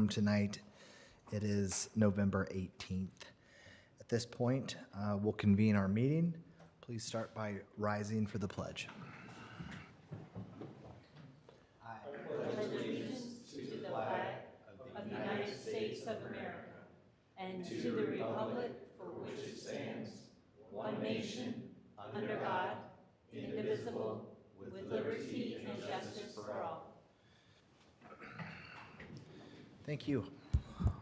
quorum tonight. It is November 18th. At this point, we'll convene our meeting. Please start by rising for the pledge. Of the United States of America, and to the republic for which it stands, one nation, under God, indivisible, with liberty and justice for all. Thank you.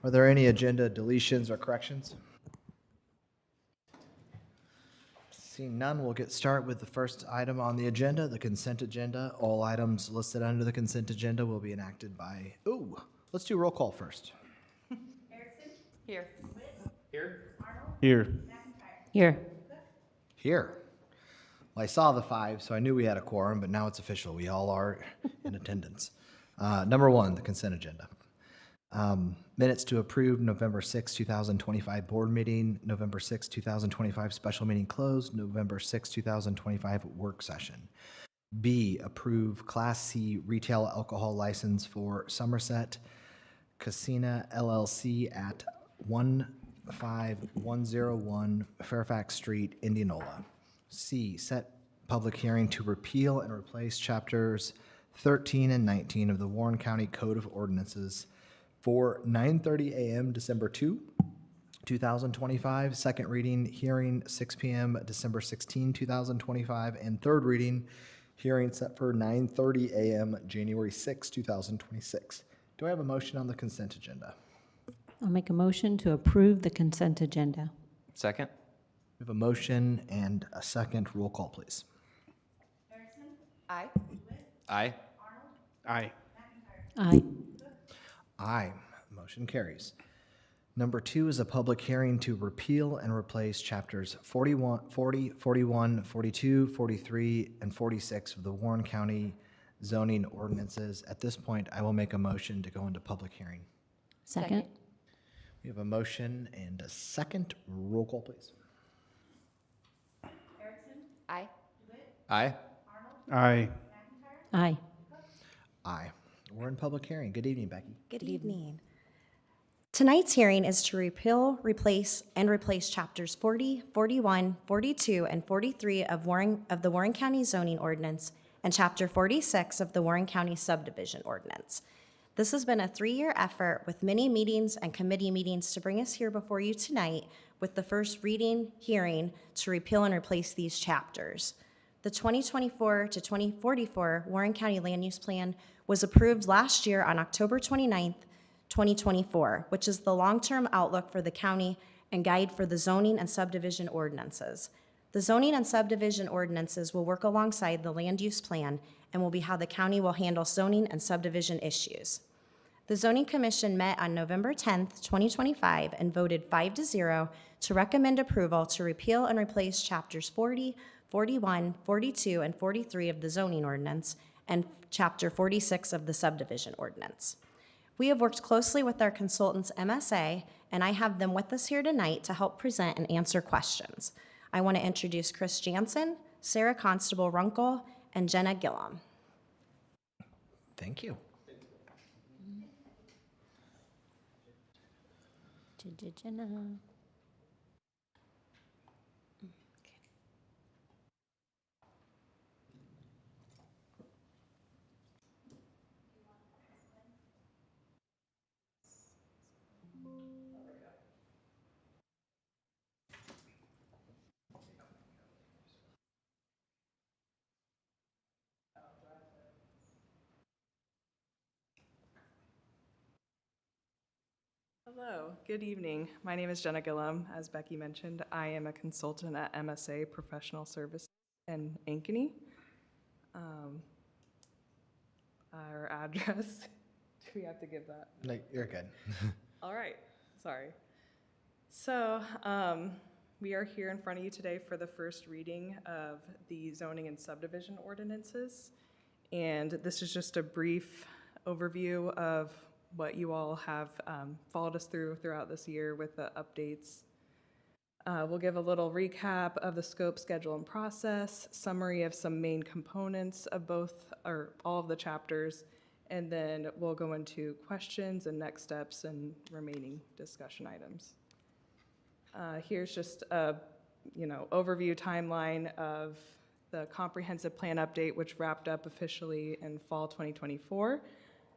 Are there any agenda deletions or corrections? Seeing none, we'll get started with the first item on the agenda, the consent agenda. All items listed under the consent agenda will be enacted by, let's do roll call first. Erickson? Here. Here. Arnold? Here. McIntyre? Here. Here. Well, I saw the 5, so I knew we had a quorum, but now it's official. We all are in attendance. Number 1, the consent agenda. Minutes to approve November 6, 2025 board meeting, November 6, 2025 special meeting closed, November 6, 2025 work session. B, approve Class C retail alcohol license for Somerset Casina LLC at 15101 Fairfax Street, Indianola. C, set public hearing to repeal and replace chapters 13 and 19 of the Warren County Code of Ordinances for 9:30 a.m. December 2, 2025, second reading, hearing 6 p.m. December 16, 2025, and third reading, hearing set for 9:30 a.m. January 6, 2026. Do I have a motion on the consent agenda? I'll make a motion to approve the consent agenda. Second? We have a motion and a second. Roll call, please. Erickson? Aye. Aye. Arnold? Aye. McIntyre? Aye. Aye. Motion carries. Number 2 is a public hearing to repeal and replace chapters 40, 41, 42, 43, and 46 of the Warren County zoning ordinances. At this point, I will make a motion to go into public hearing. Second. We have a motion and a second. Roll call, please. Erickson? Aye. Aye. Arnold? Aye. McIntyre? Aye. Aye. We're in public hearing. Good evening, Becky. Good evening. Tonight's hearing is to repeal, replace, and replace chapters 40, 41, 42, and 43 of the Warren County zoning ordinance and chapter 46 of the Warren County subdivision ordinance. This has been a 3-year effort with many meetings and committee meetings to bring us here before you tonight with the first reading hearing to repeal and replace these chapters. The 2024 to 2044 Warren County Land Use Plan was approved last year on October 29th, 2024, which is the long-term outlook for the county and guide for the zoning and subdivision ordinances. The zoning and subdivision ordinances will work alongside the land use plan and will be how the county will handle zoning and subdivision issues. The Zoning Commission met on November 10th, 2025 and voted 5-0 to recommend approval to repeal and replace chapters 40, 41, 42, and 43 of the zoning ordinance and chapter 46 of the subdivision ordinance. We have worked closely with our consultants, MSA, and I have them with us here tonight to help present and answer questions. I want to introduce Chris Jansen, Sarah Constable Runkle, and Jenna Gillum. Thank you. Jenna. Hello, good evening. My name is Jenna Gillum. As Becky mentioned, I am a consultant at MSA Professional Services in Ankeny. Our address, do we have to give that? No, you're good. All right, sorry. So we are here in front of you today for the first reading of the zoning and subdivision ordinances. And this is just a brief overview of what you all have followed us throughout this year with the updates. We'll give a little recap of the scope, schedule, and process, summary of some main components of both or all of the chapters, And then we'll go into questions and next steps and remaining discussion items. Here's just a, overview timeline of the comprehensive plan update, which wrapped up officially in fall 2024.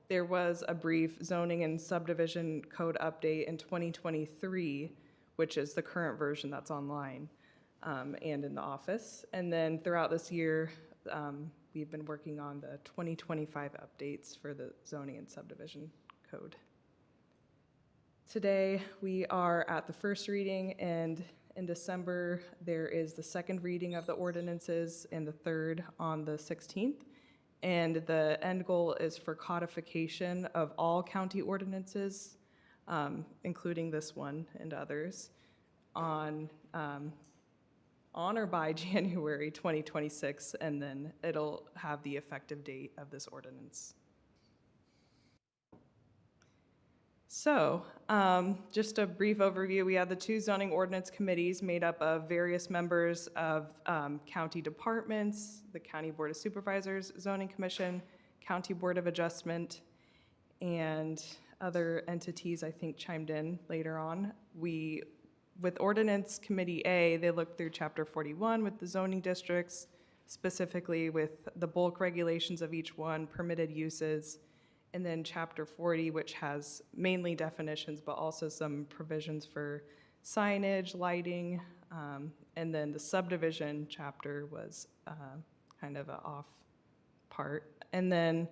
There was a brief zoning and subdivision code update in 2023, which is the current version that's online and in the office. And then throughout this year, we've been working on the 2025 updates for the zoning and subdivision code. Today, we are at the first reading, and in December, there is the second reading of the ordinances and the third on the 16th. And the end goal is for codification of all county ordinances, including this one and others, on or by January 2026, and then it'll have the effective date of this ordinance. So, just a brief overview. We have the two zoning ordinance committees made up of various members of county departments, the County Board of Supervisors, Zoning Commission, County Board of Adjustment, and other entities, I think, chimed in later on. With Ordinance Committee A, they looked through Chapter 41 with the zoning districts, specifically with the bulk regulations of each one, permitted uses, and then Chapter 40, which has mainly definitions, but also some provisions for signage, lighting, and then the subdivision chapter was kind of an off part. And then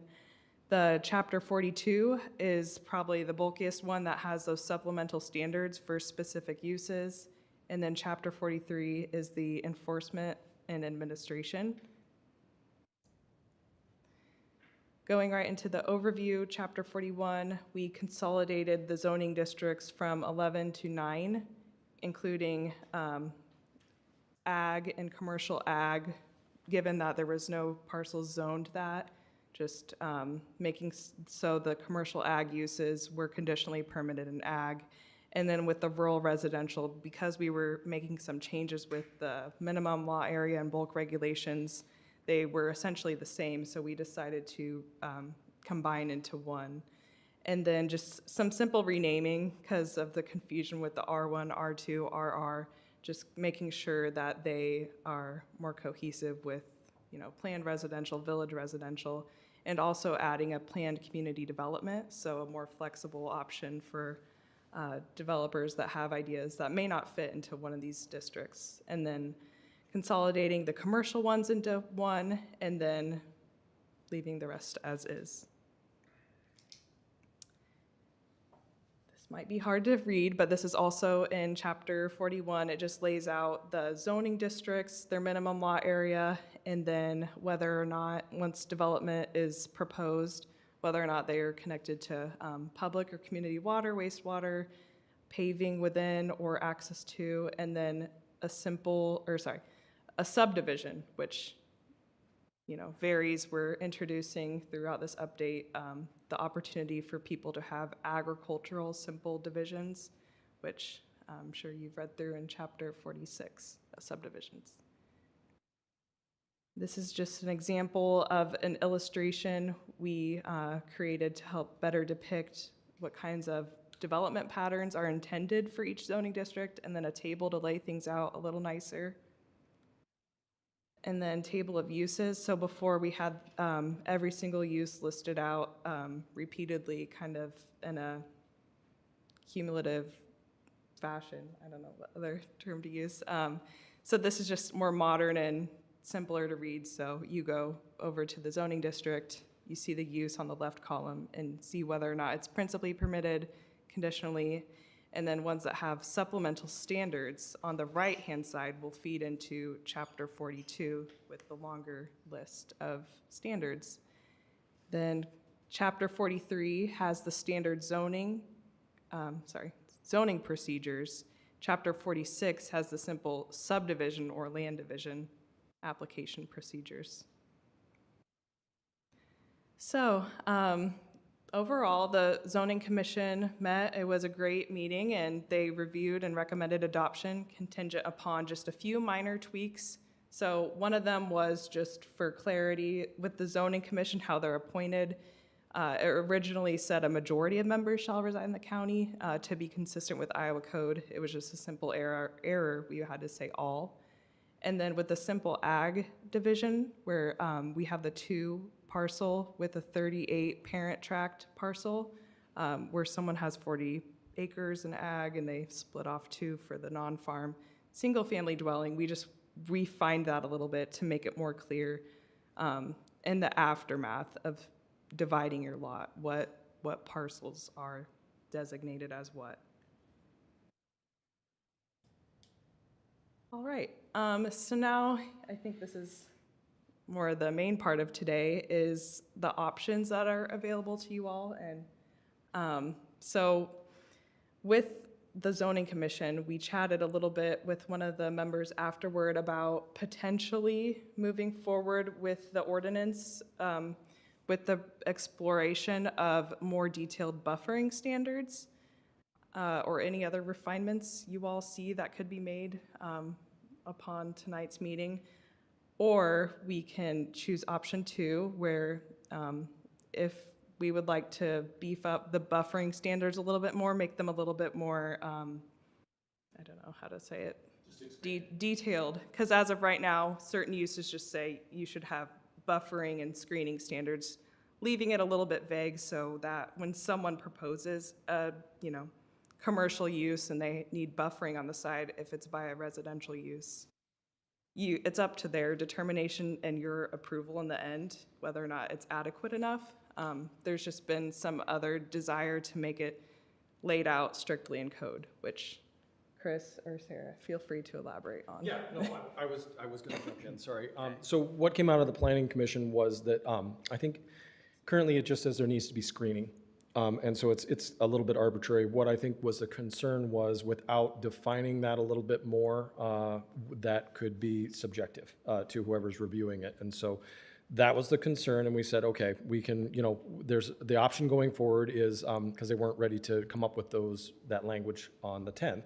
the Chapter 42 is probably the bulkiest one that has those supplemental standards for specific uses. And then Chapter 43 is the enforcement and administration. Going right into the overview, Chapter 41, we consolidated the zoning districts from 11 to 9, including ag and commercial ag, given that there was no parcels zoned that, just making so the commercial ag uses were conditionally permitted in ag. And then with the rural residential, because we were making some changes with the minimum lot area and bulk regulations, they were essentially the same, so we decided to combine into one. And then just some simple renaming because of the confusion with the R1, R2, RR, just making sure that they are more cohesive with, planned residential, village residential, and also adding a planned community development, so a more flexible option for developers that have ideas that may not fit into one of these districts. And then consolidating the commercial ones into one, and then leaving the rest as is. This might be hard to read, but this is also in Chapter 41. It just lays out the zoning districts, their minimum lot area, and then whether or not, once development is proposed, whether or not they are connected to public or community water, wastewater, paving within or access to, and then a subdivision, which varies. We're introducing throughout this update the opportunity for people to have agricultural simple divisions, which I'm sure you've read through in Chapter 46, subdivisions. This is just an example of an illustration we created to help better depict what kinds of development patterns are intended for each zoning district, and then a table to lay things out a little nicer. And then table of uses. So before we had every single use listed out repeatedly, kind of in a cumulative fashion. I don't know what other term to use. So this is just more modern and simpler to read. So you go over to the zoning district, you see the use on the left column and see whether or not it's principally permitted, conditionally, and then ones that have supplemental standards on the right-hand side will feed into Chapter 42 with the longer list of standards. Then Chapter 43 has the standard zoning procedures. Chapter 46 has the simple subdivision or land division application procedures. So, overall, the Zoning Commission met. It was a great meeting, and they reviewed and recommended adoption contingent upon just a few minor tweaks. So one of them was just for clarity with the Zoning Commission, how they're appointed. It originally said a majority of members shall reside in the county. To be consistent with Iowa code, it was just a simple error. We had to say all. And then with the simple ag division, where we have the 2 parcel with a 38 parent tract parcel, where someone has 40 acres in ag and they split off 2 for the non-farm single-family dwelling, we just refined that a little bit to make it more clear in the aftermath of dividing your lot, what parcels are designated as what. All right, so now I think this is more the main part of today is the options that are available to you all. And so with the zoning commission, we chatted a little bit with one of the members afterward about potentially moving forward with the ordinance with the exploration of more detailed buffering standards or any other refinements you all see that could be made upon tonight's meeting. Or we can choose option 2, where if we would like to beef up the buffering standards a little bit more, make them a little bit more, I don't know how to say it, detailed. Because as of right now, certain uses just say you should have buffering and screening standards, leaving it a little bit vague so that when someone proposes a, commercial use and they need buffering on the side, if it's by a residential use, it's up to their determination and your approval in the end, whether or not it's adequate enough. There's just been some other desire to make it laid out strictly in code, which Chris or Sarah, feel free to elaborate on. Yeah, no, I was going to jump in, sorry. So what came out of the Planning Commission was that I think currently it just says there needs to be screening. And so it's a little bit arbitrary. What I think was the concern was without defining that a little bit more, that could be subjective to whoever's reviewing it. And so that was the concern, and we said, okay, we can, there's the option going forward is, because they weren't ready to come up with that language on the 10th,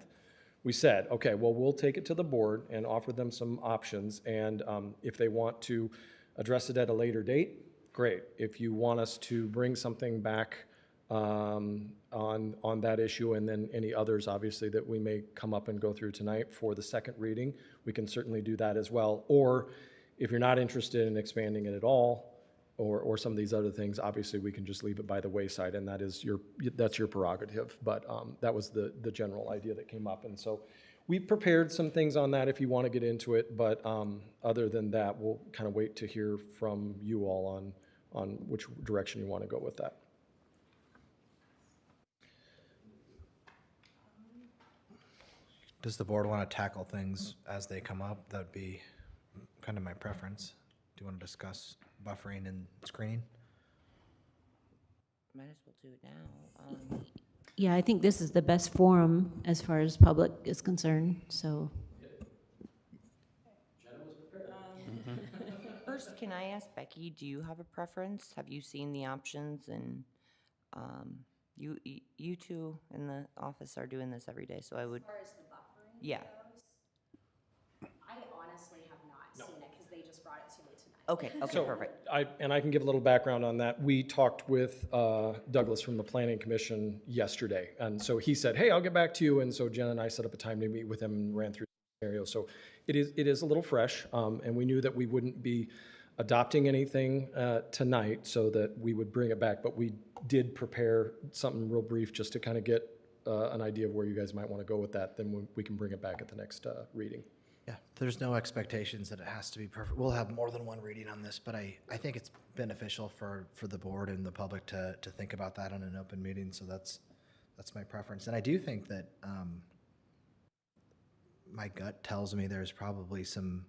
we said, okay, well, we'll take it to the board and offer them some options, and if they want to address it at a later date, great. If you want us to bring something back on that issue, and then any others, obviously, that we may come up and go through tonight for the second reading, we can certainly do that as well. Or if you're not interested in expanding it at all, or some of these other things, obviously we can just leave it by the wayside, and that's your prerogative. But that was the general idea that came up, and so we prepared some things on that if you want to get into it. But other than that, we'll kind of wait to hear from you all on which direction you want to go with that. Does the board want to tackle things as they come up? That would be kind of my preference. Do you want to discuss buffering and screening? Might as well do it now. Yeah, I think this is the best forum as far as public is concerned, so. First, can I ask Becky, do you have a preference? Have you seen the options? And you two in the office are doing this every day, so I would. As far as the buffering Yeah. goes, I honestly have not seen it because they just brought it to me tonight. Okay, So perfect. I can give a little background on that. We talked with Douglas from the Planning Commission yesterday, and so he said, hey, I'll get back to you, and so Jen and I set up a time to meet with him and ran through the scenario. So it is a little fresh, and we knew that we wouldn't be adopting anything tonight, so that we would bring it back, but we did prepare something real brief just to kind of get an idea of where you guys might want to go with that. Then we can bring it back at the next reading. Yeah, there's no expectations that it has to be perfect. We'll have more than one reading on this, but I think it's beneficial for the board and the public to think about that in an open meeting, so that's my preference. And I do think that my gut tells me there's probably some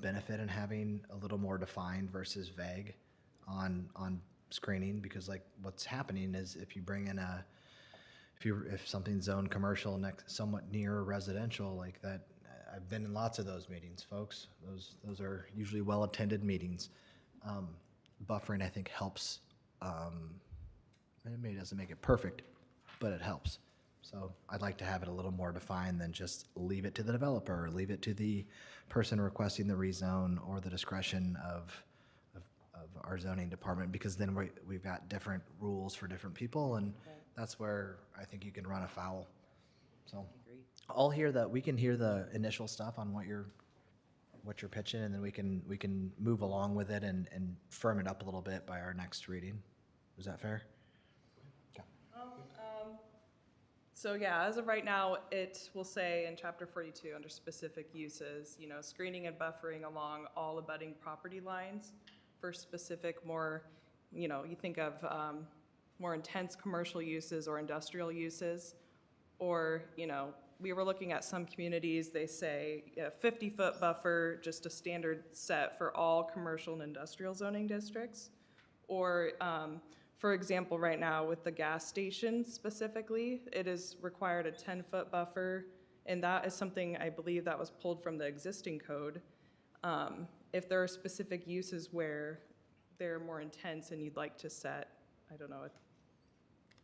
benefit in having a little more defined versus vague on screening, because like what's happening is if you bring in if something's zoned commercial somewhat near residential like that, I've been in lots of those meetings, folks. Those are usually well-attended meetings. Buffering, I think, helps. It maybe doesn't make it perfect, but it helps. So I'd like to have it a little more defined than just leave it to the developer, or leave it to the person requesting the rezone, or the discretion of our zoning department, because then we've got different rules for different people, and that's where I think you can run afoul. So we can hear the initial stuff on what you're pitching, and then we can move along with it and firm it up a little bit by our next reading. Is that fair? So yeah, as of right now, it will say in chapter 42 under specific uses, screening and buffering along all abutting property lines for specific more, you think of more intense commercial uses or industrial uses. Or, we were looking at some communities, they say a 50-foot buffer, just a standard set for all commercial and industrial zoning districts. Or, for example, right now with the gas stations specifically, it is required a 10-foot buffer, and that is something I believe that was pulled from the existing code. If there are specific uses where they're more intense and you'd like to set, I don't know,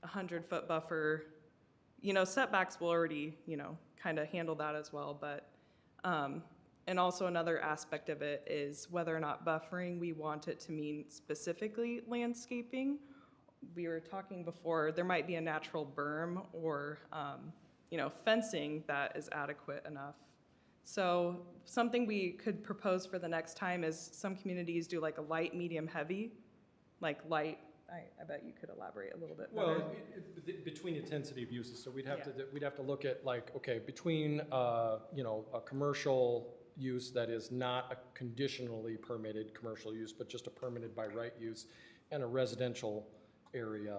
a 100-foot buffer, setbacks will already, kind of handle that as well, but, and also another aspect of it is whether or not buffering, we want it to mean specifically landscaping. We were talking before, there might be a natural berm or, fencing that is adequate enough. So something we could propose for the next time is some communities do like a light, medium, heavy, like light. I bet you could elaborate a little bit better. Well, between intensity of uses, so we'd have to look at like, okay, between, a commercial use that is not a conditionally permitted commercial use, but just a permitted by right use, and a residential area,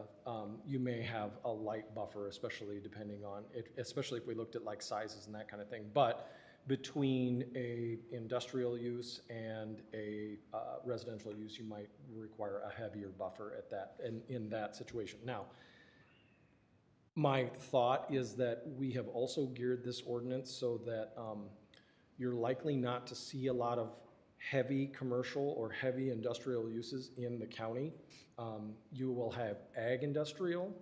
you may have a light buffer, especially depending on it, especially if we looked at like sizes and that kind of thing. But between a industrial use and a residential use, you might require a heavier buffer at that, in that situation. Now, my thought is that we have also geared this ordinance so that you're likely not to see a lot of heavy commercial or heavy industrial uses in the county. You will have ag industrial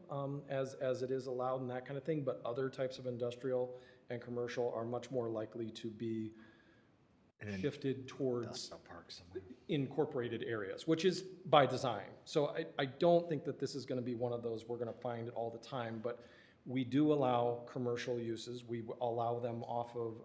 as it is allowed and that kind of thing, but other types of industrial and commercial are much more likely to be shifted towards incorporated areas, which is by design. So I don't think that this is going to be one of those we're going to find it all the time, but we do allow commercial uses. We allow them off of,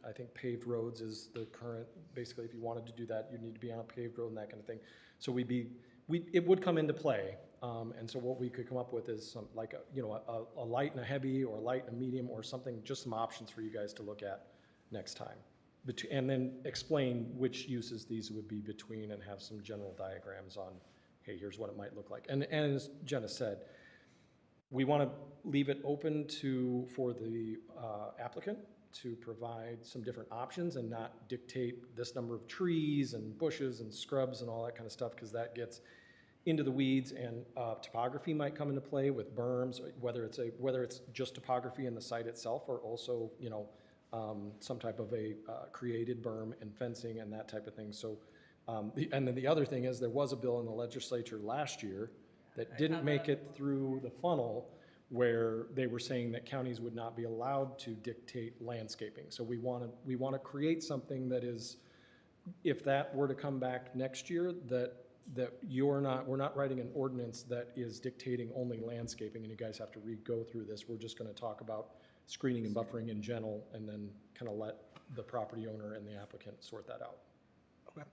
I think paved roads is the current, basically if you wanted to do that, you need to be on a paved road and that kind of thing. So it would come into play. And so what we could come up with is some, like a light and a heavy, or a light and a medium, or something, just some options for you guys to look at next time. And then explain which uses these would be between, and have some general diagrams on, hey, here's what it might look like. And as Jenna said, we want to leave it open for the applicant to provide some different options and not dictate this number of trees and bushes and scrubs and all that kind of stuff, because that gets into the weeds, and topography might come into play with berms, whether it's just topography in the site itself, or also some type of a created berm and fencing and that type of thing. So, and then the other thing is, there was a bill in the legislature last year that didn't make it through the funnel, where they were saying that counties would not be allowed to dictate landscaping. So we want to create something that is, if that were to come back next year, that we're not writing an ordinance that is dictating only landscaping, and you guys have to go through this. We're just going to talk about screening and buffering in general, and then kind of let the property owner and the applicant sort that out. Okay.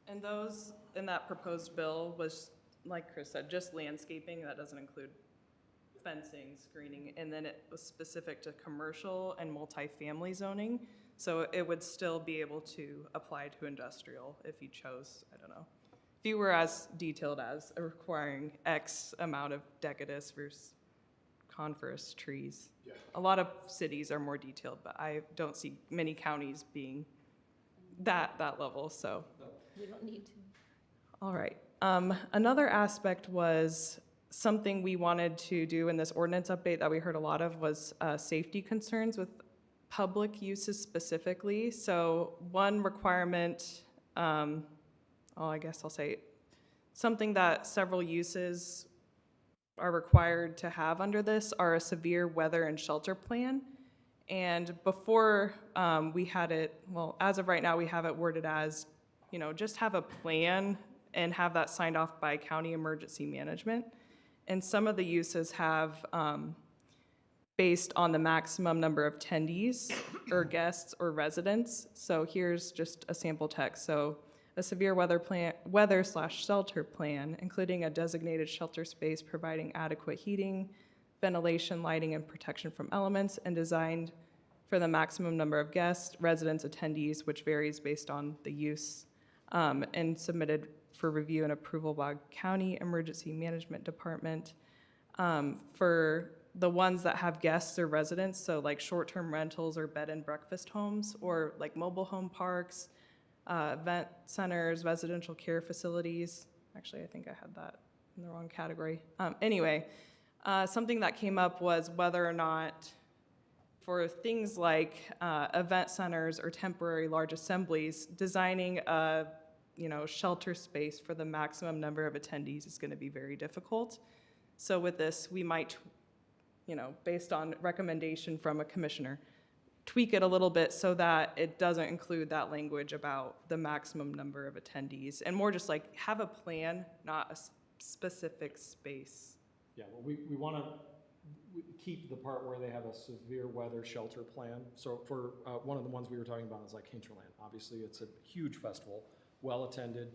And those in that proposed bill was, like Chris said, just landscaping. That doesn't include fencing, screening, and then it was specific to commercial and multifamily zoning. So it would still be able to apply to industrial if you chose, I don't know. If you were as detailed as requiring X amount of decadus versus coniferous trees. Yeah. A lot of cities are more detailed, but I don't see many counties being that level, so. We don't need to. All right. Another aspect was something we wanted to do in this ordinance update that we heard a lot of was safety concerns with public uses specifically. So one requirement, I guess I'll say something that several uses are required to have under this are a severe weather and shelter plan. And before we had it, well, as of right now, we have it worded as just have a plan and have that signed off by county emergency management. And some of the uses have, based on the maximum number of attendees or guests or residents. So here's just a sample text. So a severe weather/shelter plan, including a designated shelter space providing adequate heating, ventilation, lighting, and protection from elements, and designed for the maximum number of guests, residents, attendees, which varies based on the use, and submitted for review and approval by County Emergency Management Department. For the ones that have guests or residents, so like short-term rentals or bed and breakfast homes, or like mobile home parks, event centers, residential care facilities. Actually, I think I had that in the wrong category. Anyway, something that came up was whether or not for things like event centers or temporary large assemblies, designing a shelter space for the maximum number of attendees is going to be very difficult. So with this, we might, based on recommendation from a commissioner, tweak it a little bit so that it doesn't include that language about the maximum number of attendees, and more just like have a plan, not a specific space. Yeah, well, we want to keep the part where they have a severe weather shelter plan. So for one of the ones we were talking about is like Hinterland. Obviously, it's a huge festival, well-attended,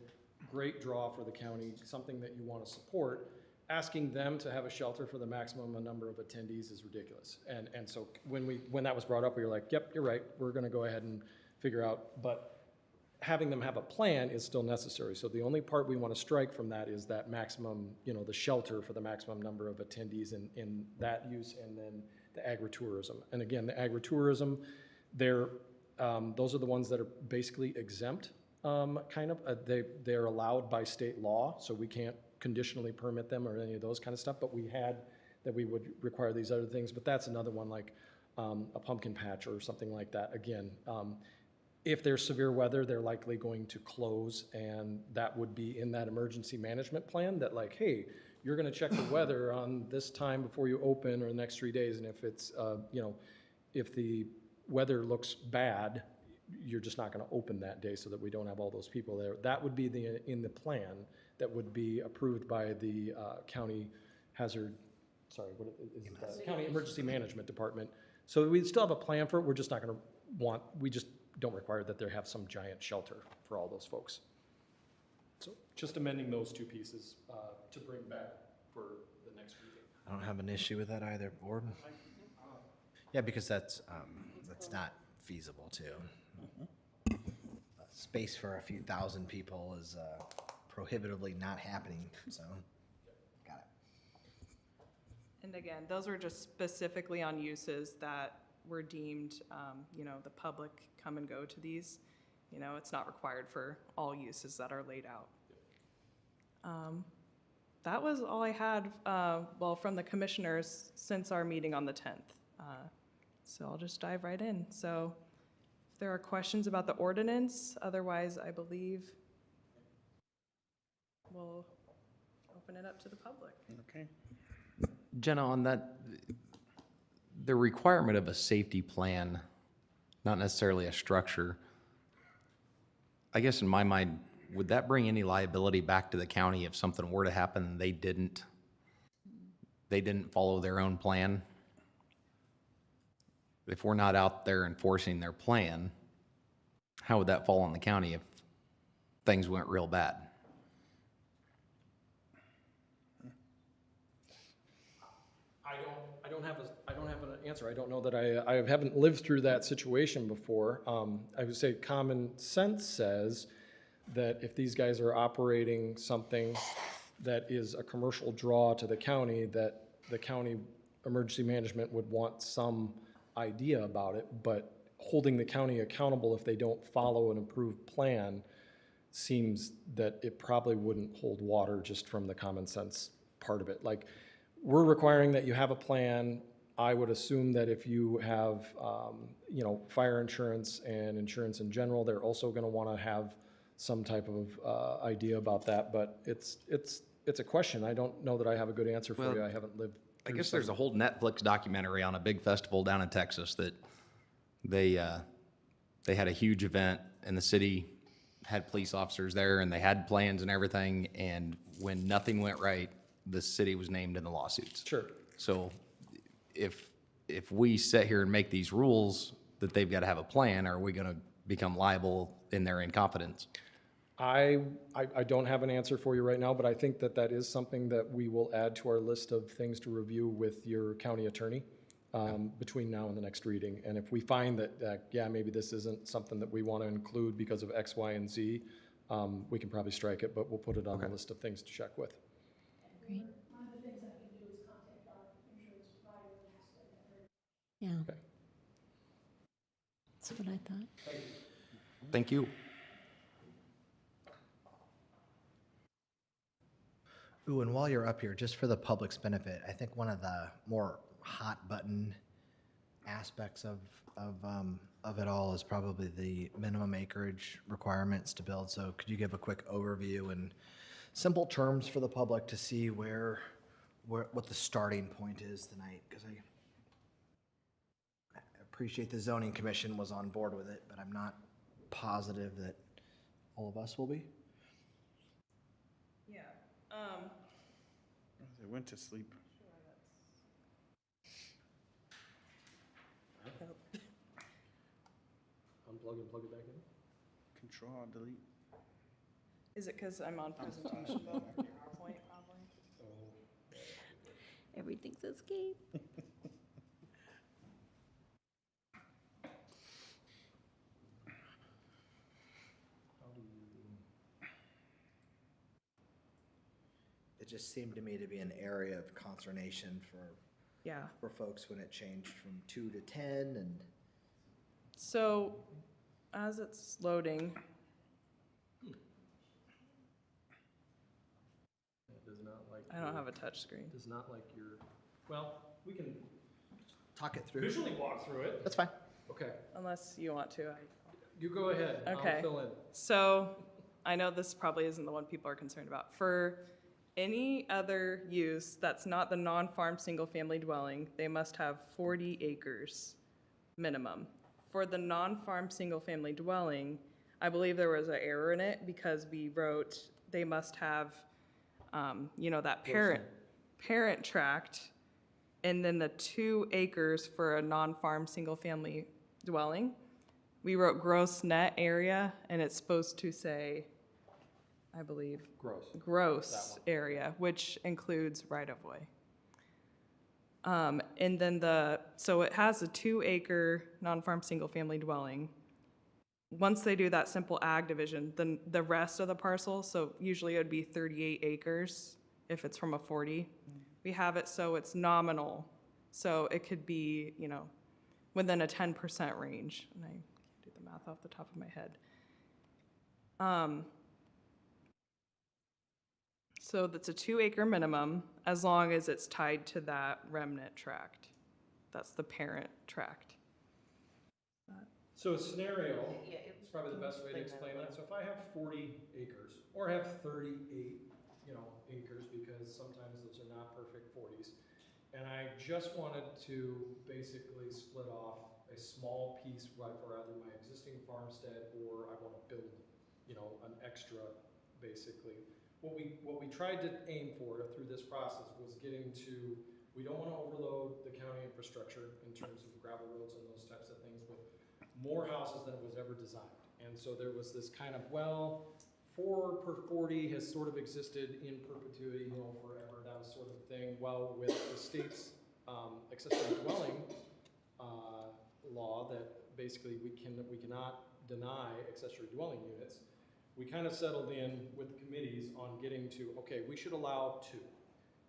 great draw for the county, something that you want to support. Asking them to have a shelter for the maximum number of attendees is ridiculous. And so when that was brought up, we were like, yep, you're right, we're going to go ahead and figure out, but having them have a plan is still necessary. So the only part we want to strike from that is that maximum, the shelter for the maximum number of attendees in that use, and then the agritourism. And again, the agritourism, those are the ones that are basically exempt, they're allowed by state law, so we can't conditionally permit them or any of those kind of stuff, but we had that we would require these other things, but that's another one, like a pumpkin patch or something like that. Again, if there's severe weather, they're likely going to close, and that would be in that emergency management plan that like, hey, you're gonna check the weather on this time before you open or the next 3 days, and if it's, if the weather looks bad, you're just not gonna open that day so that we don't have all those people there. That would be in the plan that would be approved by the county County Emergency Management Department. So we still have a plan for it, we're just not gonna we just don't require that they have some giant shelter for all those folks. So just amending those two pieces to bring back for the next reading. I don't have an issue with that either, board. Yeah, because that's not feasible too. Space for a few thousand people is prohibitively not happening, so, got it. And again, those are just specifically on uses that were deemed, the public come and go to these. It's not required for all uses that are laid out. That was all I had, from the commissioners since our meeting on the 10th. So I'll just dive right in. So if there are questions about the ordinance, otherwise I believe we'll open it up to the public. Okay. Jenna, on that, the requirement of a safety plan, not necessarily a structure, I guess in my mind, would that bring any liability back to the county if something were to happen and they didn't follow their own plan? If we're not out there enforcing their plan, how would that fall on the county if things went real bad? I don't have an answer. I don't know that I haven't lived through that situation before. I would say common sense says that if these guys are operating something that is a commercial draw to the county, that the county emergency management would want some idea about it, but holding the county accountable if they don't follow an approved plan seems that it probably wouldn't hold water just from the common sense part of it. Like, we're requiring that you have a plan. I would assume that if you have, fire insurance and insurance in general, they're also going to want to have some type of idea about that. But it's a question. I don't know that I have a good answer for you. I haven't lived. I guess there's a whole Netflix documentary on a big festival down in Texas that they had a huge event and the city had police officers there and they had plans and everything, and when nothing went right, the city was named in the lawsuits. Sure. So if we sit here and make these rules that they've got to have a plan, are we going to become liable in their incompetence? I don't have an answer for you right now, but I think that that is something that we will add to our list of things to review with your county attorney between now and the next reading. And if we find that, yeah, maybe this isn't something that we want to include because of X, Y, and Z, we can probably strike it, but we'll put it on the list of things to check with. Great. Yeah. Okay. That's what I thought. Thank you. Ooh, and while you're up here, just for the public's benefit, I think one of the more hot button aspects of it all is probably the minimum acreage requirements to build. So could you give a quick overview in simple terms for the public to see what the starting point is tonight? Because I appreciate the zoning commission was on board with it, but I'm not positive that all of us will be. Yeah. They went to sleep. Unplug and plug it back in. Control, delete. Is it because I'm on presentation mode for PowerPoint, probably? Everything's escape. It just seemed to me to be an area of consternation Yeah. for folks when it changed from 2 to 10 and. So, as it's loading, It does not like. I don't have a touch screen. Does not like your, well, we can Talk it through. visually walk through it. That's fine. Okay, Unless you want to. you go ahead. Okay. I'll fill in. So, I know this probably isn't the one people are concerned about. For any other use that's not the non-farm single-family dwelling, they must have 40 acres minimum. For the non-farm single-family dwelling, I believe there was an error in it because we wrote they must have, that parent tract, and then the 2 acres for a non-farm single-family dwelling. We wrote gross net area, and it's supposed to say, I believe, gross area, which includes right-of-way. And then so it has a 2-acre non-farm single-family dwelling. Once they do that simple ag division, then the rest of the parcel, so usually it would be 38 acres if it's from a 40. We have it so it's nominal, so it could be, within a 10% range. And I can't do the math off the top of my head. So that's a 2-acre minimum, as long as it's tied to that remnant tract. That's the parent tract. So a scenario, it's probably the best way to explain that. So if I have 40 acres, or I have 38, acres, because sometimes those are not perfect 40s, and I just wanted to basically split off a small piece for either my existing farmstead or I want to build, an extra, basically. What we tried to aim for through this process was getting to, we don't want to overload the county infrastructure in terms of gravel roads and those types of things with more houses than it was ever designed. And so there was this kind of, 4 per 40 has sort of existed in perpetuity, forever, that sort of thing. Well, with the state's accessory dwelling law that basically we cannot deny accessory dwelling units, we kind of settled in with the committees on getting to, okay, we should allow 2.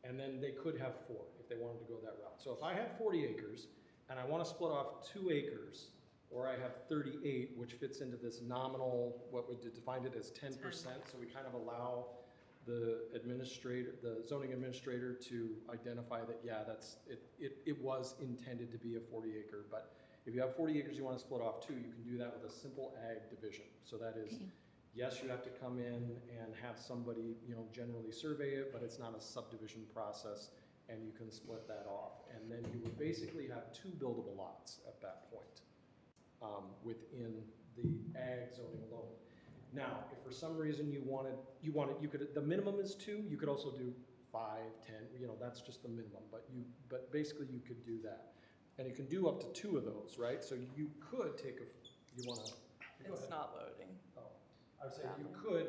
And then they could have 4 if they wanted to go that route. So if I have 40 acres and I want to split off 2 acres, or I have 38, which fits into this nominal, what we defined it as 10%. So we kind of allow the zoning administrator to identify that, yeah, it was intended to be a 40-acre. But if you have 40 acres you want to split off 2, you can do that with a simple ag division. So that is, yes, you have to come in and have somebody, generally survey it, but it's not a subdivision process, and you can split that off. And then you would basically have 2 buildable lots at that point within the ag zoning alone. Now, if for some reason you wanted, you could, the minimum is 2, you could also do 5, 10, that's just the minimum, but basically you could do that. And you can do up to 2 of those, right? So you could take you wanna? Go It's ahead. not loading. Oh, I would say you could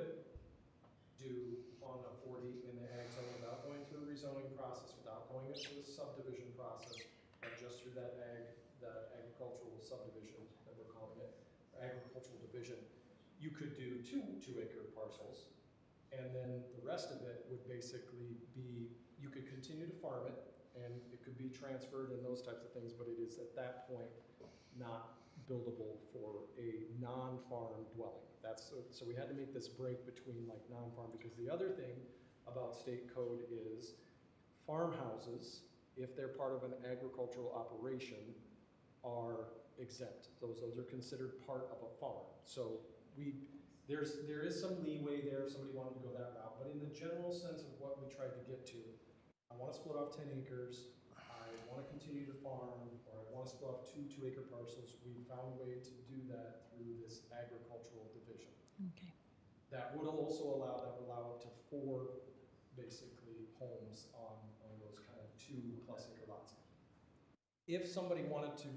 do on a 40 in the ag zone without going through a rezoning process, without going through a subdivision process, but just through that agricultural subdivision that we're calling it, agricultural division. You could do 2-acre parcels, and then the rest of it would basically be, you could continue to farm it, and it could be transferred and those types of things, but it is at that point not buildable for a non-farm dwelling. So we had to make this break between like non-farm, because the other thing about state code is farmhouses, if they're part of an agricultural operation, are exempt. Those are considered part of a farm. So there is some leeway there if somebody wanted to go that route, but in the general sense of what we tried to get to, I want to split off 10 acres, I want to continue to farm, or I want to split off 2-acre parcels. We found a way to do that through this agricultural division. Okay. That would also allow up to 4 basically homes on those kind of 2+ acre lots. If somebody wanted to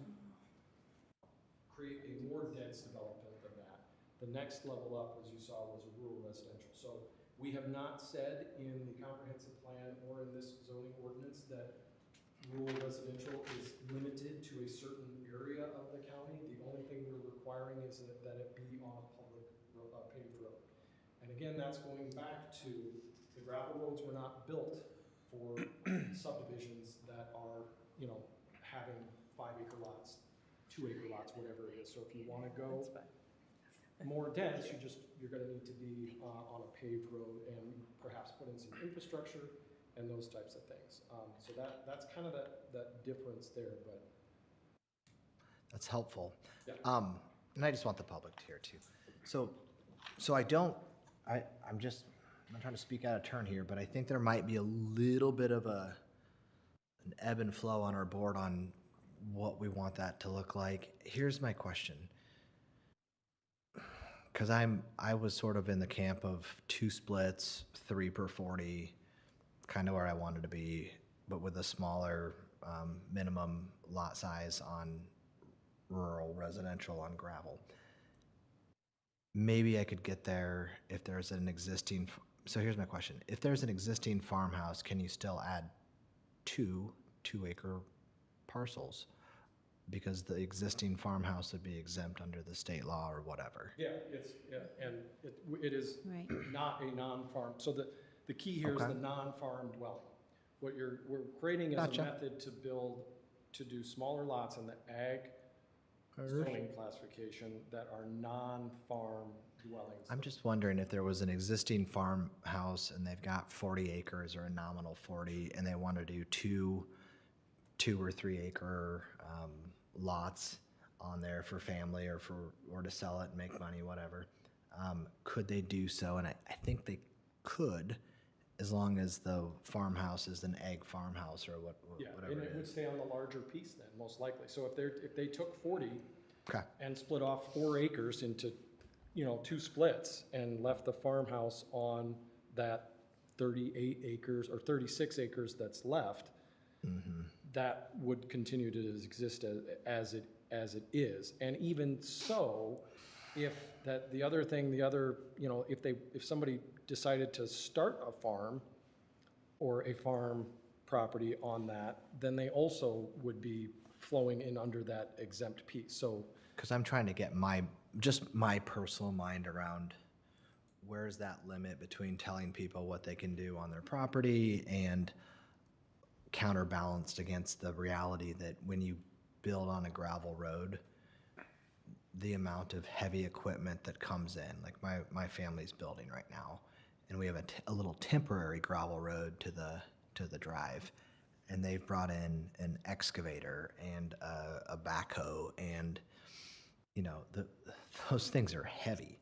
create a more dense development than that, the next level up, as you saw, was a rural residential. So we have not said in the comprehensive plan or in this zoning ordinance that rural residential is limited to a certain area of the county. The only thing we're requiring is that it be on a public paved road. And again, that's going back to the gravel roads were not built for subdivisions that are, having 5-acre lots, 2-acre lots, whatever it is. So if you want to go more dense, you're going to need to be on a paved road and perhaps put in some infrastructure and those types of things. So that's kind of that difference there, but. That's helpful. Yeah. And I just want the public to hear too. So I'm not trying to speak out of turn here, but I think there might be a little bit of an ebb and flow on our board on what we want that to look like. Here's my question. Because I was sort of in the camp of 2 splits, 3 per 40, kind of where I wanted to be, but with a smaller minimum lot size on rural residential on gravel. Maybe I could get there if there's an existing, so here's my question. If there's an existing farmhouse, can you still add 2-acre parcels? Because the existing farmhouse would be exempt under the state law or whatever. Yeah, and it is Right. not a non-farm. So the key here is Okay. the non-farm dwelling. What we're creating is Gotcha. a method to do smaller lots in the ag zoning classification that are non-farm dwellings. I'm just wondering if there was an existing farmhouse and they've got 40 acres or a nominal 40, and they want to do 2 or 3 acre lots on there for family or to sell it and make money, whatever. Could they do so? And I think they could, as long as the farmhouse is an egg farmhouse or whatever And it it would is. stay on the larger piece then, most likely. So if they took 40 Okay. and split off 4 acres into, 2 splits and left the farmhouse on that 38 acres or 36 acres that's left, that would continue to exist as it is. And even so, if if somebody decided to start a farm or a farm property on that, then they also would be flowing in under that exempt piece. So Because I'm trying to get my personal mind around where's that limit between telling people what they can do on their property and counterbalanced against the reality that when you build on a gravel road, the amount of heavy equipment that comes in, like my family's building right now, and we have a little temporary gravel road to the drive, and they've brought in an excavator and a backhoe, and those things are heavy,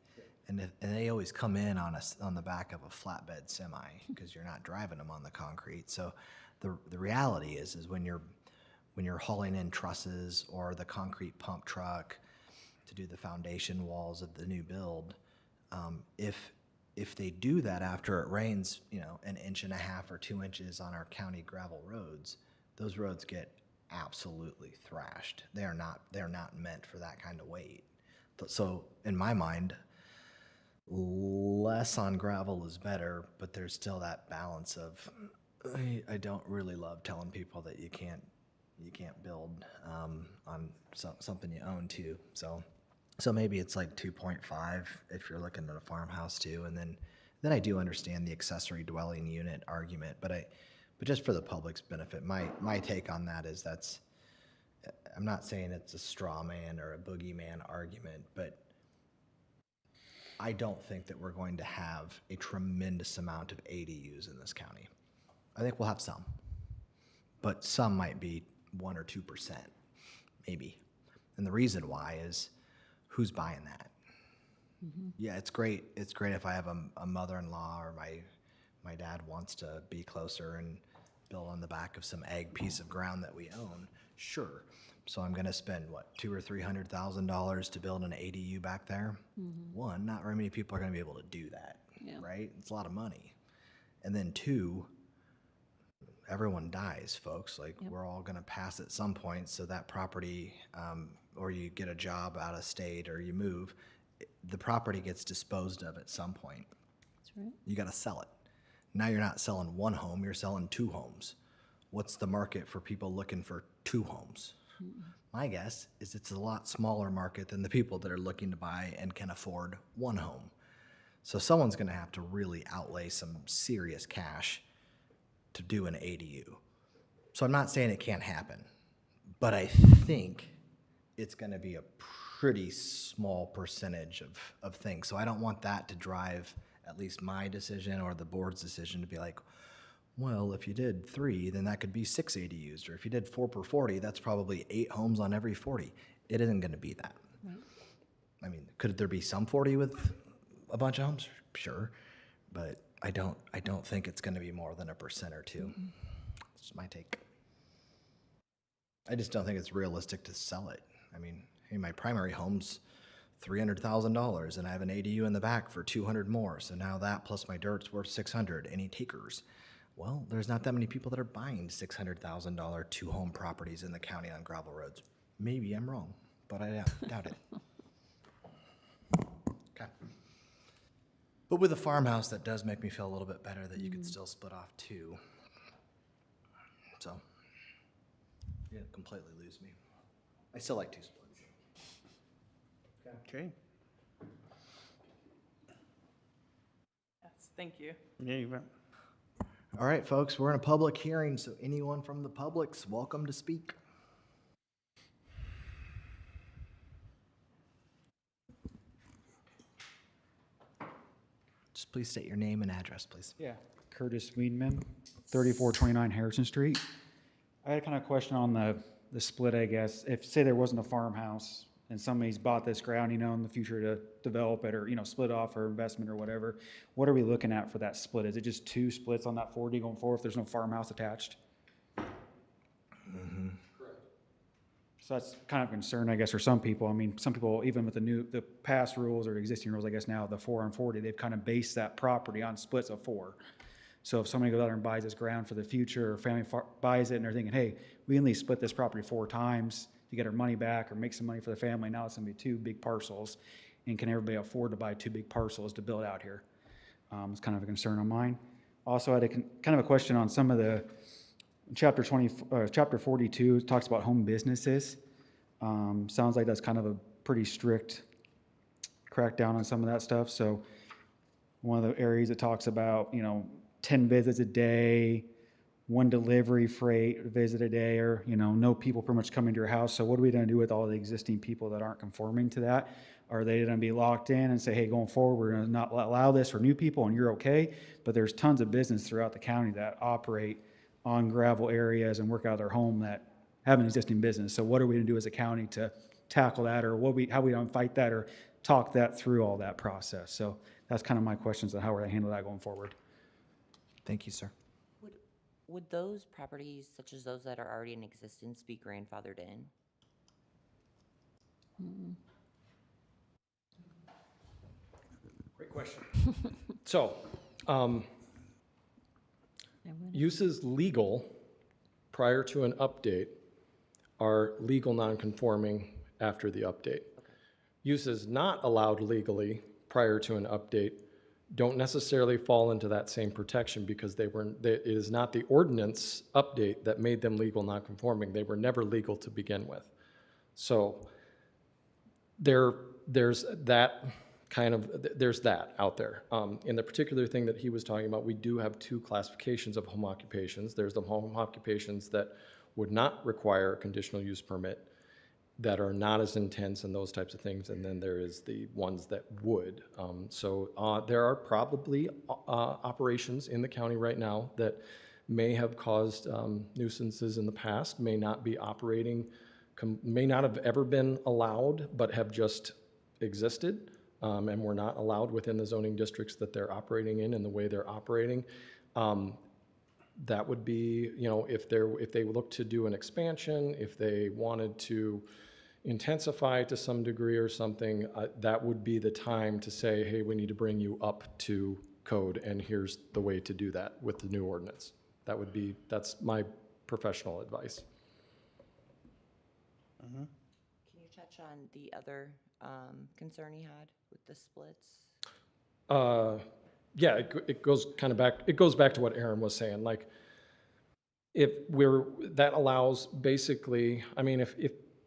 and they always come in on the back of a flatbed semi because you're not driving them on the concrete. So the reality is when you're hauling in trusses or the concrete pump truck to do the foundation walls of the new build, If they do that after it rains, an inch and a half or 2 inches on our county gravel roads, those roads get absolutely thrashed. They're not meant for that kind of weight. So in my mind, less on gravel is better, but there's still that balance of I don't really love telling people that you can't build on something you own too. So maybe it's like 2.5 if you're looking at a farmhouse too, and then I do understand the accessory dwelling unit argument, but just for the public's benefit, my take on that is I'm not saying it's a straw man or a boogeyman argument, but I don't think that we're going to have a tremendous amount of ADUs in this county. I think we'll have some, but some might be 1 or 2%, maybe. And the reason why is who's buying that? Yeah, it's great. It's great if I have a mother-in-law or my dad wants to be closer and build on the back of some egg piece of ground that we own. Sure. So I'm going to spend what, $200,000 or $300,000 to build an ADU back there. One, not very many people are going to be able to do that, right? It's a lot of money. And then two, everyone dies, folks. Like we're all going to pass at some point. So that property, or you get a job out of state or you move, the property gets disposed of at some point. That's right. You got to sell it. Now you're not selling one home, you're selling 2 homes. What's the market for people looking for 2 homes? My guess is it's a lot smaller market than the people that are looking to buy and can afford 1 home. So someone's going to have to really outlay some serious cash to do an ADU. So I'm not saying it can't happen, but I think it's going to be a pretty small percentage of things. So I don't want that to drive at least my decision or the board's decision to be like, well, if you did 3, then that could be 6 ADUs. Or if you did 4 per 40, that's probably 8 homes on every 40. It isn't going to be that. Right. I mean, could there be some 40 with a bunch of homes? Sure. But I don't think it's going to be more than 1% or 2. That's just my take. I just don't think it's realistic to sell it. I mean, hey, my primary home's $300,000 and I have an ADU in the back for 200 more. So now that plus my dirt's worth 600. Any takers? Well, there's not that many people that are buying $600,000 2-home properties in the county on gravel roads. Maybe I'm wrong, but I doubt it. Okay. But with a farmhouse, that does make me feel a little bit better that you could still split off 2. So, you didn't completely lose me. I still like 2 splits. Okay. Yes, thank you. Yeah, you bet. All right, folks, we're in a public hearing, so anyone from the public's welcome to speak. Just please state your name and address, please. Yeah, Curtis Weedman, 3429 Harrison Street. I had a kind of question on the split, I guess. If, say there wasn't a farmhouse and somebody's bought this ground, in the future to develop it or, split off for investment or whatever, what are we looking at for that split? Is it just 2 splits on that 40 going forward if there's no farmhouse attached? Mm-hmm. Correct. So that's kind of a concern, I guess, for some people. I mean, some people, even with the past rules or existing rules, I guess now, the 4 and 40, they've kind of based that property on splits of 4. So if somebody goes out there and buys this ground for the future, or family buys it and they're thinking, hey, we can at least split this property 4 times to get our money back or make some money for the family. Now it's going to be 2 big parcels. And can everybody afford to buy 2 big parcels to build out here? It's kind of a concern of mine. Also, I had kind of a question on some of the chapter 42 talks about home businesses. Sounds like that's kind of a pretty strict crackdown on some of that stuff. So one of the areas it talks about, 10 visits a day, 1 delivery freight visit a day, or, no people pretty much coming to your house. So what are we going to do with all the existing people that aren't conforming to that? Are they going to be locked in and say, hey, going forward, we're going to not allow this for new people and you're okay? But there's tons of business throughout the county that operate on gravel areas and work out of their home that have an existing business. So what are we going to do as a county to tackle that, or how we don't fight that or talk that through all that process? So that's kind of my questions on how we're going to handle that going forward. Thank you, sir. Would those properties, such as those that are already in existence, be grandfathered in? Mm-mm. Great question. So, uses legal prior to an update are legal non-conforming after the update. Uses not allowed legally prior to an update don't necessarily fall into that same protection because it is not the ordinance update that made them legal non-conforming. They were never legal to begin with. So there's that out there. In the particular thing that he was talking about, we do have two classifications of home occupations. There's the home occupations that would not require a conditional use permit, that are not as intense and those types of things, and then there is the ones that would. There are probably operations in the county right now that may have caused nuisances in the past, may not be operating, may not have ever been allowed, but have just existed, and were not allowed within the zoning districts that they're operating in and the way they're operating. That would be, if they look to do an expansion, if they wanted to intensify to some degree or something, that would be the time to say, hey, we need to bring you up to code, and here's the way to do that with the new ordinance. That's my professional advice. Can you touch on the other concern he had with the splits? Yeah, it goes back to what Aaron was saying. Like, that allows basically, I mean,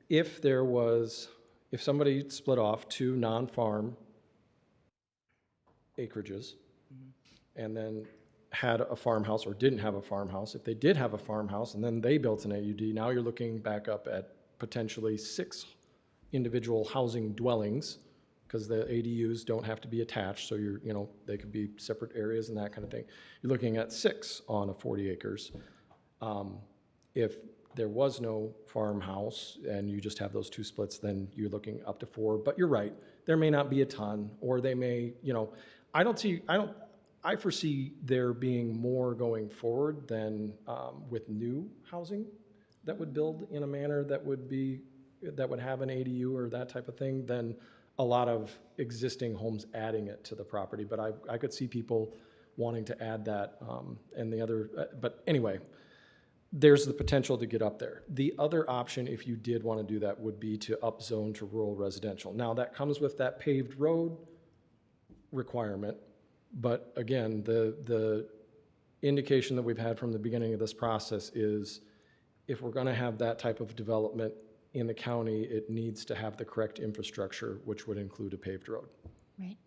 if somebody split off two non-farm acreages and then had a farmhouse or didn't have a farmhouse, if they did have a farmhouse and then they built an AUD, now you're looking back up at potentially 6 individual housing dwellings, because the ADUs don't have to be attached, so they could be separate areas and that kind of thing. You're looking at 6 on a 40 acres. If there was no farmhouse and you just have those 2 splits, then you're looking up to 4. But you're right, there may not be a ton, or they may, I foresee there being more going forward than with new housing that would build in a manner that would have an ADU or that type of thing, than a lot of existing homes adding it to the property. But I could see people wanting to add that, and the other, but anyway, there's the potential to get up there. The other option, if you did want to do that, would be to upzone to rural residential. Now, that comes with that paved road requirement, but again, the indication that we've had from the beginning of this process is, if we're going to have that type of development in the county, it needs to have the correct infrastructure, which would include a paved road. Right.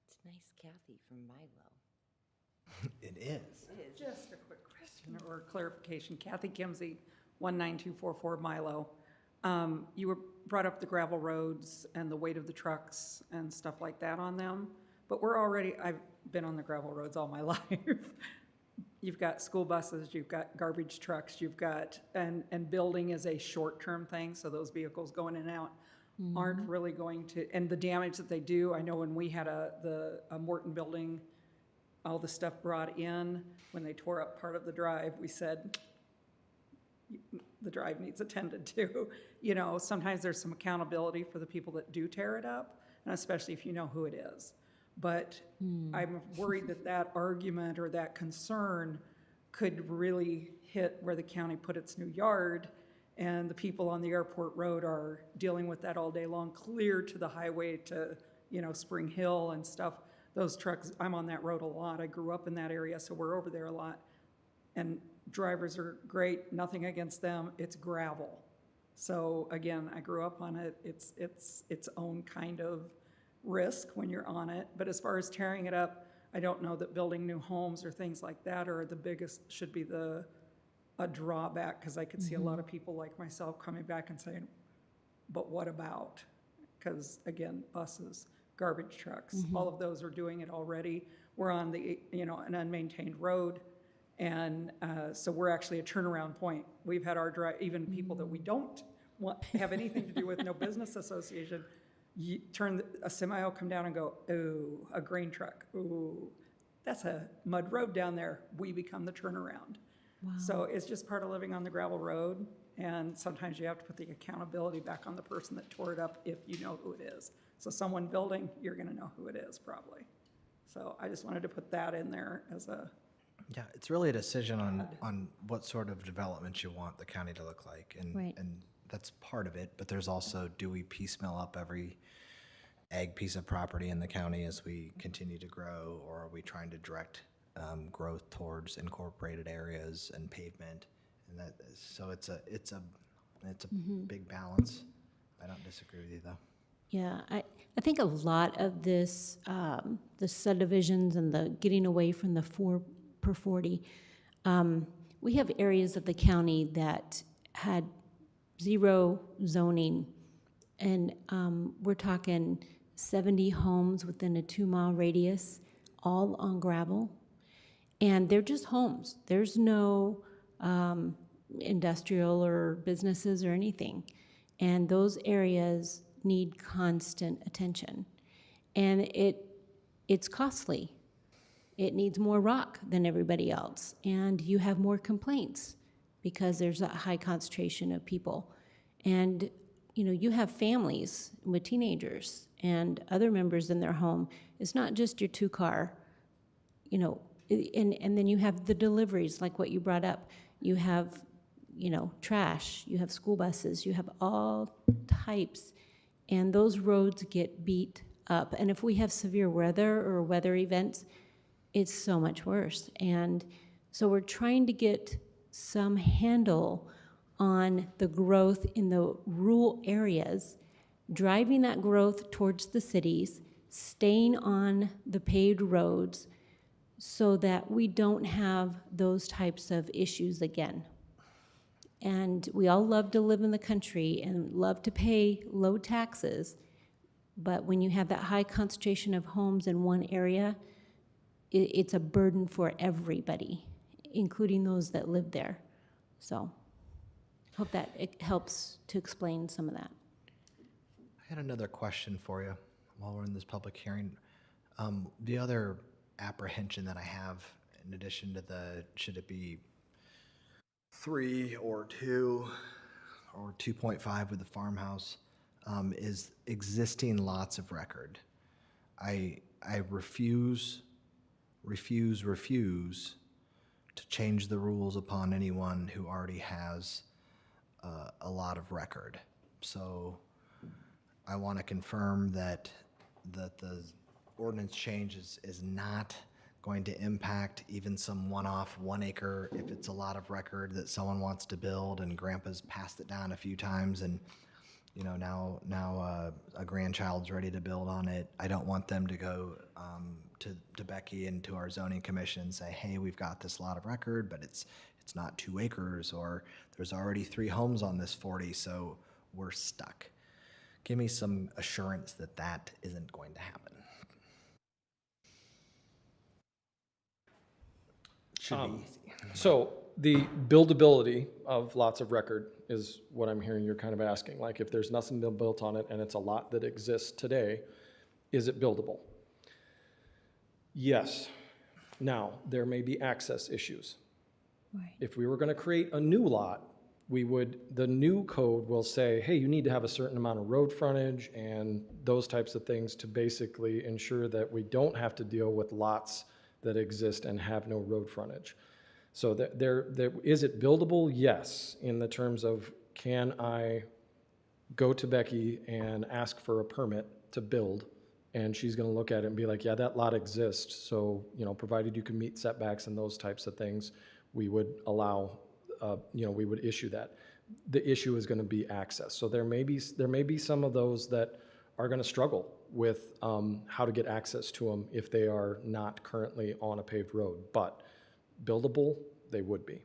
It's nice Kathy from Milo. It is. Just a quick question or clarification. Kathy Kimsey, 19244 Milo. You brought up the gravel roads and the weight of the trucks and stuff like that on them, but I've been on the gravel roads all my life. You've got school buses, you've got garbage trucks, and building is a short-term thing, so those vehicles going in and out aren't really going to, and the damage that they do, I know when we had a Morton building, all the stuff brought in, when they tore up part of the drive, we said, the drive needs attended to. Sometimes there's some accountability for the people that do tear it up, and especially if you know who it is. But I'm worried that argument or that concern could really hit where the county put its new yard, and the people on the airport road are dealing with that all day long, clear to the highway to, Spring Hill and stuff. Those trucks, I'm on that road a lot. I grew up in that area, so we're over there a lot. And drivers are great, nothing against them, it's gravel. So again, I grew up on it, it's its own kind of risk when you're on it. But as far as tearing it up, I don't know that building new homes or things like that are the biggest, should be a drawback, because I could see a lot of people like myself coming back and saying, but what about? Because again, buses, garbage trucks, all of those are doing it already. We're on an unmaintained road. And so we're actually a turnaround point. We've had our drive, even people that we don't have anything to do with, no business association, a semi will come down and go, ooh, a grain truck, ooh. that's a mud road down there. We become the turnaround. So it's just part of living on the gravel road. And sometimes you have to put the accountability back on the person that tore it up if you know who it is. So someone building, you're going to know who it is probably. So I just wanted to put that in there as a, Yeah, it's really a decision on what sort of development you want the county to look like. Right. And that's part of it, but there's also, do we piecemeal up every ag piece of property in the county as we continue to grow, or are we trying to direct growth towards incorporated areas and pavement? And that, so it's a big balance. I don't disagree with you though. Yeah, I think a lot of this, the subdivisions and the getting away from the 4 per 40, we have areas of the county that had 0 zoning, and we're talking 70 homes within a 2-mile radius, all on gravel, and they're just homes. There's no industrial or businesses or anything, and those areas need constant attention, and it's costly. It needs more rock than everybody else, and you have more complaints because there's a high concentration of people. And you know, you have families with teenagers and other members in their home. It's not just your 2-car, you know, and then you have the deliveries, like what you brought up. You have, you know, trash, you have school buses, you have all types, and those roads get beat up. And if we have severe weather or weather events, it's so much worse. And so we're trying to get some handle on the growth in the rural areas, driving that growth towards the cities, staying on the paved roads so that we don't have those types of issues again. And we all love to live in the country and love to pay low taxes, but when you have that high concentration of homes in one area, it's a burden for everybody, including those that live there. So hope that it helps to explain some of that. I had another question for you while we're in this public hearing. The other apprehension that I have, in addition to the, should it be 3 or 2 or 2.5 with the farmhouse, is existing lots of record. I refuse to change the rules upon anyone who already has a lot of record. So I want to confirm that the ordinance change is not going to impact even some one-off 1 acre if it's a lot of record that someone wants to build and grandpa's passed it down a few times and you know now a grandchild's ready to build on it. I don't want them to go to Becky and to our zoning commission and say, hey, we've got this lot of record, but it's not 2 acres, or there's already 3 homes on this 40, so we're stuck. Give me some assurance that that isn't going to happen. Should be easy. So the buildability of lots of record is what I'm hearing you're kind of asking. Like if there's nothing been built on it and it's a lot that exists today, is it buildable? Yes. Now, there may be access issues. Right. If we were going to create a new lot, the new code will say, hey, you need to have a certain amount of road frontage and those types of things to basically ensure that we don't have to deal with lots that exist and have no road frontage. So is it buildable? Yes, in the terms of, can I go to Becky and ask for a permit to build? And she's gonna look at it and be like, yeah, that lot exists. So, you know, provided you can meet setbacks and those types of things, we would allow, we would issue that. The issue is gonna be access. So there may be some of those that are gonna struggle with how to get access to them if they are not currently on a paved road, but buildable, they would be.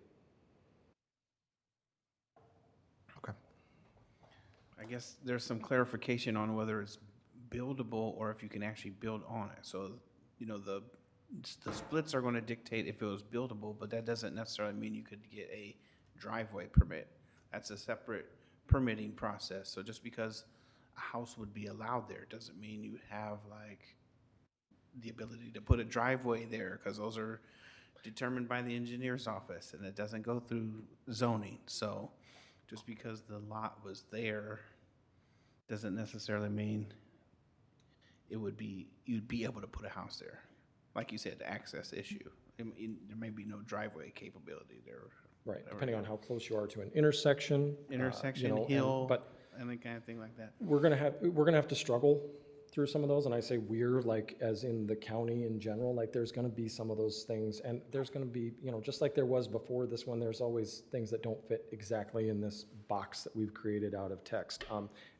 Okay. I guess there's some clarification on whether it's buildable or if you can actually build on it. So, you know, the splits are going to dictate if it was buildable, but that doesn't necessarily mean you could get a driveway permit. That's a separate permitting process. So just because a house would be allowed there doesn't mean you have like the ability to put a driveway there, because those are determined by the engineer's office, and it doesn't go through zoning. So just because the lot was there doesn't necessarily mean you'd be able to put a house there. Like you said, the access issue. There may be no driveway capability there. Right, depending on how close you are to an intersection. Intersection, and- hill, But any kind of thing like that. we're gonna have to struggle through some of those, and I say we're, like, as in the county in general, like, there's gonna be some of those things, and there's gonna be, just like there was before this one, there's always things that don't fit exactly in this box that we've created out of text.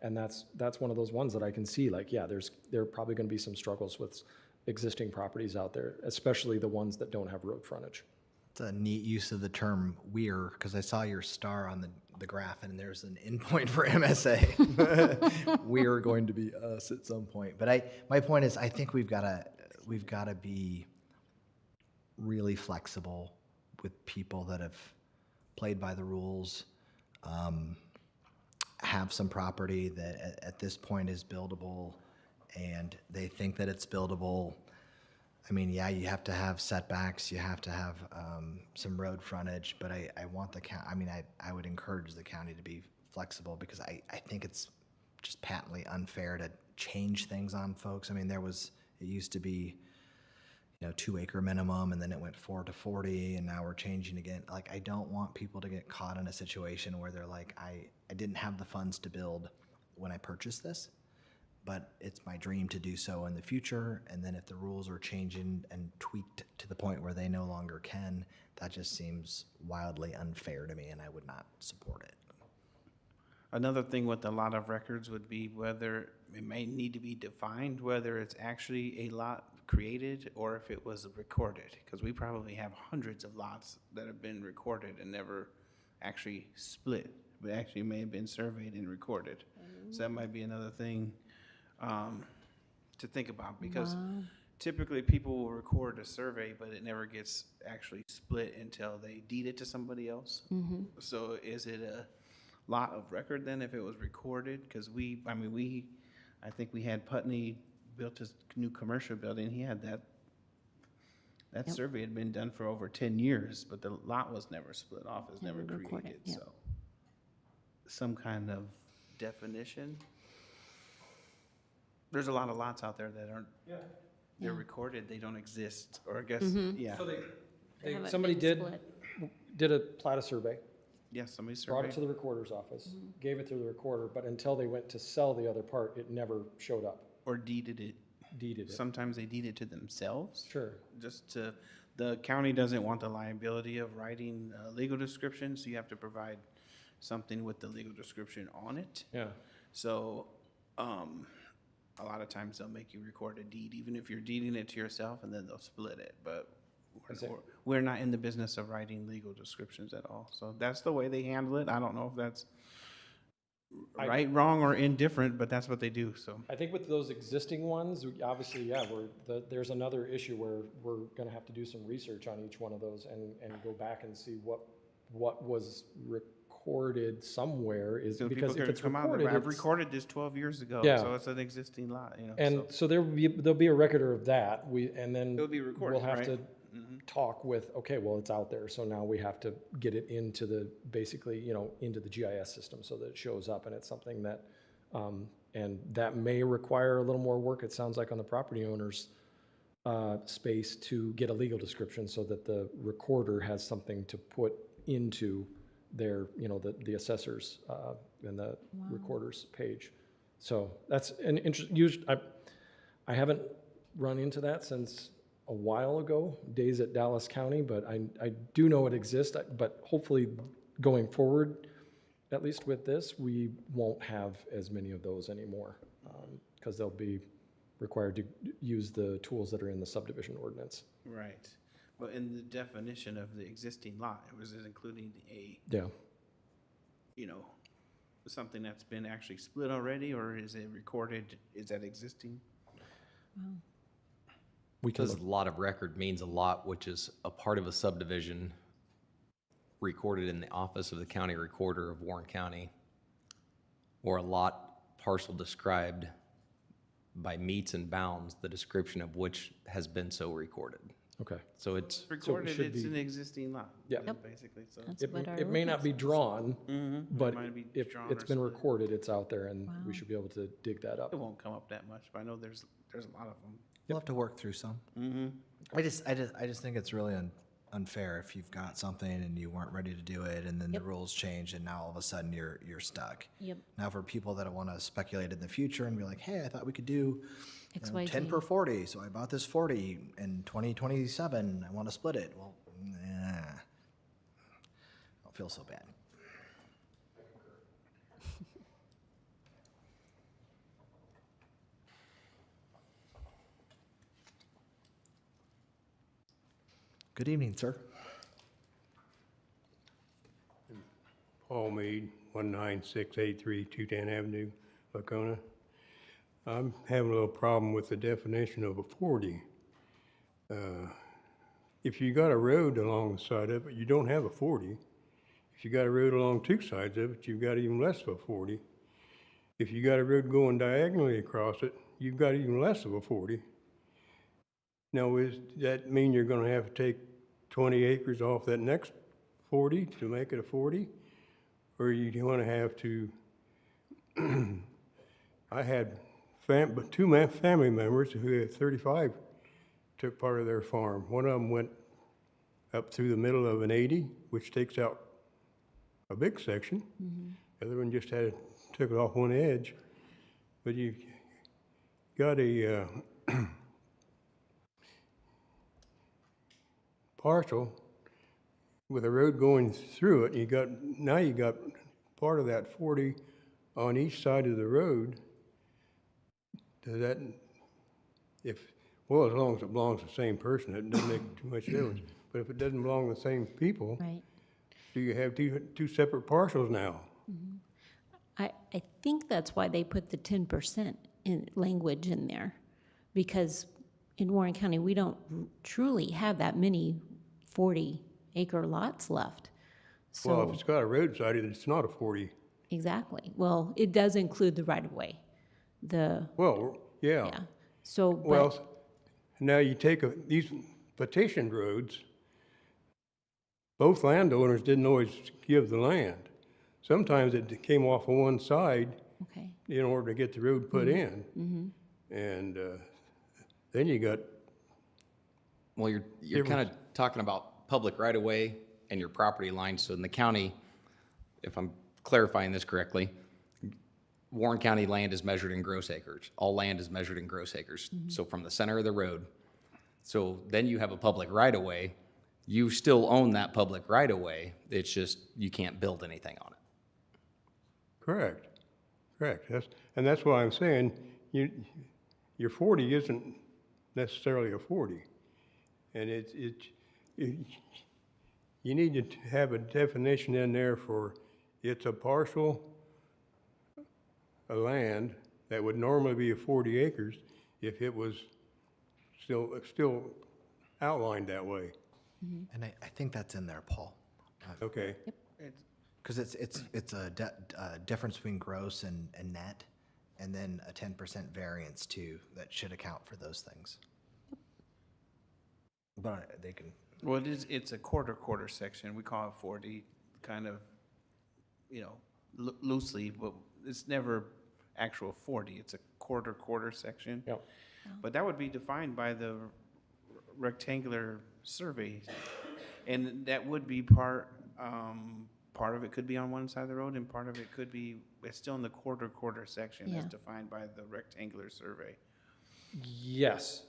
And that's one of those ones that I can see, like, yeah, there are probably gonna be some struggles with existing properties out there, especially the ones that don't have road frontage. It's a neat use of the term "we're" because I saw your star on the graph and there's an endpoint for MSA. We're going to be us at some point. But my point is, I think we've got to be really flexible with people that have played by the rules, have some property that at this point is buildable, and they think that it's buildable. I mean, yeah, you have to have setbacks, you have to have some road frontage, but I want the county, I would encourage the county to be flexible, because I think it's just patently unfair to change things on folks. I mean, it used to be, 2-acre minimum, and then it went 4 to 40, and now we're changing again. Like, I don't want people to get caught in a situation where they're like, I didn't have the funds to build when I purchased this, but it's my dream to do so in the future. And then if the rules are changing and tweaked to the point where they no longer can, that just seems wildly unfair to me, and I would not support it. Another thing with a lot of records would be whether it may need to be defined, whether it's actually a lot created or if it was recorded, because we probably have hundreds of lots that have been recorded and never actually split, but actually may have been surveyed and recorded. So that might be another thing to think about, because typically people will record a survey, but it never gets actually split until they deed it to somebody else. So is it a lot of record then if it was recorded? Because I think we had Putney built his new commercial building. He had that survey had been done for over 10 years, but the lot was never split off, it's never created. So some kind of definition. There's a lot of lots out there that aren't, they're recorded, they don't exist, or I guess, So They haven't somebody been split. did a plat survey, yes, somebody brought it surveyed. to the recorder's office, gave it to the recorder, but until they went to sell the other part, it never showed up, Or deeded it. deeded it. Sometimes they deed it to themselves. Sure. The county doesn't want the liability of writing a legal description, so you have to provide something with the legal description on it. Yeah. So, a lot of times they'll make you record a deed, even if you're deeding it to yourself, and then they'll split it. But we're not in the business of writing legal descriptions at all. So that's the way they handle it. I don't know if that's right, wrong, or indifferent, but that's what they do, so. I think with those existing ones, obviously, there's another issue where we're gonna have to do some research on each one of those and go back and see what was recorded somewhere is, So because people if can it's come out, recorded, I've it's. recorded this 12 years ago, Yeah. so it's an existing lot, And so there'll be a record of that, and then. It'll be recorded, We'll have right? to talk with, okay, well, it's out there, so now we have to get it into basically, into the GIS system so that it shows up, and it's something that, and that may require a little more work, it sounds like, on the property owner's space to get a legal description so that the recorder has something to put into their, the assessor's and the recorder's page. So that's an interesting, I haven't run into that since a while ago, days at Dallas County, but I do know it exists, but hopefully going forward, at least with this, we won't have as many of those anymore, because they'll be required to use the tools that are in the subdivision ordinance. Right. But in the definition of the existing lot, was it including Yeah. Something that's been actually split already, or is it recorded, is that existing? Because a lot of record means a lot, which is a part of a subdivision recorded in the office of the county recorder of Warren County, or a lot parcel described by meets and bounds the description of which has been so recorded. Okay. So it's, Recorded, should it's be- an existing lot. Yeah. Yep. Basically, so. That's It, what our it may not be ordinance drawn, Mhm. but It might be if drawn it's or been split. recorded, it's out there and Wow. we should be able to dig that up. It won't come up that much, but I know there's a lot of them. We'll have to work through some. Mm-hmm. I just think it's really unfair if you've got something and you weren't ready to do it, and then the rules change, and now all of a sudden you're stuck. Yep. Now, for people that want to speculate in the future and be like, hey, I thought we could do XYZ. 10 per 40, so I bought this 40 in 2027. I want to split it. Well, nah, I don't feel so bad. Good evening, sir. Paul Mead, 19683 210 Avenue, Lacona. I'm having a little problem with the definition of a 40. If you got a road along the side of it, you don't have a 40. If you got a road along two sides of it, you've got even less of a 40. If you got a road going diagonally across it, you've got even less of a 40. Now, does that mean you're gonna have to take 20 acres off that next 40 to make it a 40? Or you wanna have to, I had two family members who had 35 took part of their farm. One of them went up through the middle of an 80, which takes out a big section. The other one just took it off one edge. But you got a parcel with a road going through it. Now you got part of that 40 on each side of the road. Does that, as long as it belongs to the same person, it doesn't make too much difference. But if it doesn't belong to the same people, Right. do you have two separate parcels now? I think that's why they put the 10% in language in there, because in Warren County, we don't truly have that many 40-acre lots left. Well, if So, it's got a roadside, it's not a 40. exactly. Well, it does include the right-of-way. Well, yeah. Yeah. So, but, Well, now you take these petitioned roads, both landowners didn't always give the land. Sometimes it came off of one side okay. in order to get the road put in. And then you got, well, you're kind of talking about public right-of-way and your property lines. So in the county, if I'm clarifying this correctly, Warren County land is measured in gross acres. All land is measured in gross acres. So from the center of the road. So then you have a public right-of-way. You still own that public right-of-way. It's just you can't build anything on it. correct. That's why I'm saying, your 40 isn't necessarily a 40. And you need to have a definition in there for, it's a parcel of land that would normally be 40 acres if it was still outlined that way. And I think that's in there, Paul. Okay. Because it's a difference between gross and net, and then a 10% variance too, that should account for those things. But they can, Well, it's a quarter section. We call it 40, kind of, loosely, but it's never actual 40. It's a quarter section. Yep. But that would be defined by the rectangular survey. And that would be part of it could be on one side of the road, and part of it could be, it's still in the quarter section as Yeah. defined by the rectangular survey. Yes,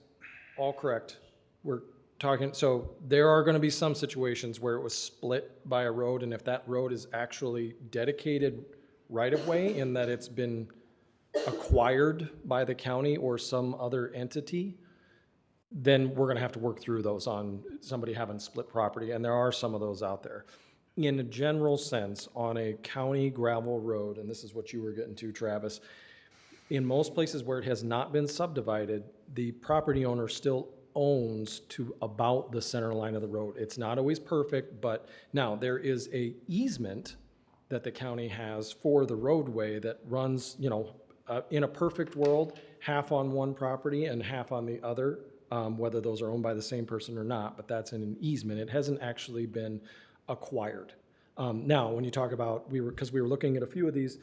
all correct. We're talking, so there are gonna be some situations where it was split by a road, and if that road is actually dedicated right-of-way in that it's been acquired by the county or some other entity, then we're gonna have to work through those on somebody having split property, and there are some of those out there. In a general sense, on a county gravel road, and this is what you were getting to, Travis, in most places where it has not been subdivided, the property owner still owns to about the center line of the road. It's not always perfect, but now there is a easement that the county has for the roadway that runs, In a perfect world, half on one property and half on the other, whether those are owned by the same person or not, but that's in an easement. It hasn't actually been acquired. Now, when you talk about, because we were looking at a few of these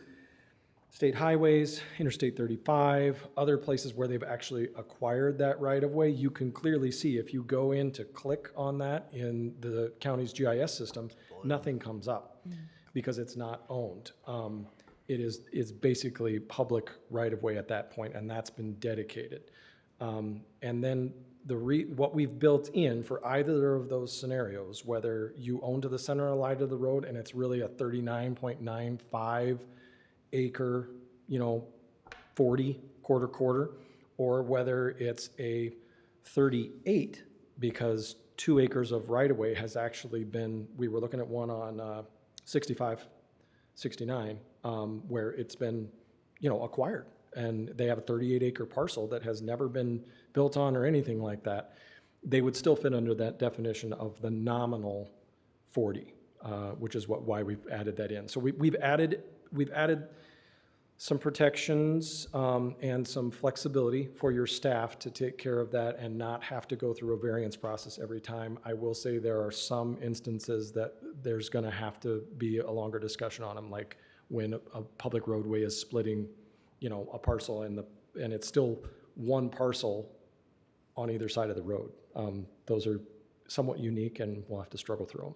state highways, Interstate 35, other places where they've actually acquired that right-of-way, you can clearly see if you go in to click on that in the county's GIS system, nothing comes up because it's not owned. It's basically public right-of-way at that point, and that's been dedicated. And then what we've built in for either of those scenarios, whether you own to the center line of the road and it's really a 39.95 acre, 40 quarter, or whether it's a 38 because 2 acres of right-of-way has actually been, we were looking at one on 65, 69, where it's been, acquired. And they have a 38 acre parcel that has never been built on or anything like that. They would still fit under that definition of the nominal 40, which is why we've added that in. So we've added some protections and some flexibility for your staff to take care of that and not have to go through a variance process every time. I will say there are some instances that there's going to have to be a longer discussion on them, like when a public roadway is splitting, a parcel and it's still one parcel on either side of the road. Those are somewhat unique, and we'll have to struggle through them.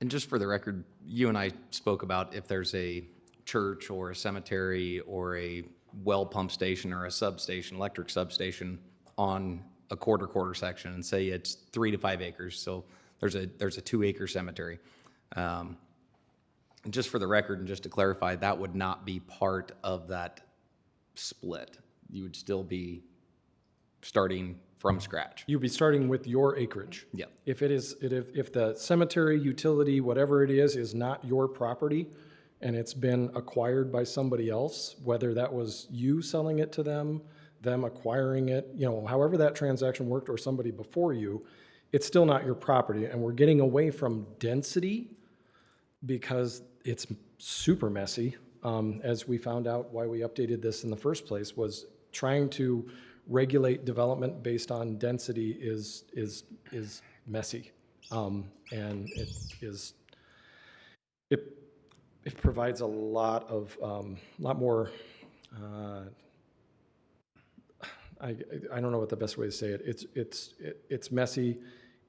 And just for the record, you and I spoke about if there's a church or a cemetery or a well pump station or a substation, electric substation on a quarter section, and say it's 3 to 5 acres. So there's a 2 acre cemetery. And just for the record, and just to clarify, that would not be part of that split. You would still be starting from scratch. You'd be starting with your acreage. Yeah. If the cemetery, utility, whatever it is not your property, and it's been acquired by somebody else, whether that was you selling it to them acquiring it, however that transaction worked, or somebody before you, it's still not your property. And we're getting away from density because it's super messy. As we found out why we updated this in the first place, was trying to regulate development based on density is messy. And it provides a lot more, I don't know what the best way to say it. It's messy.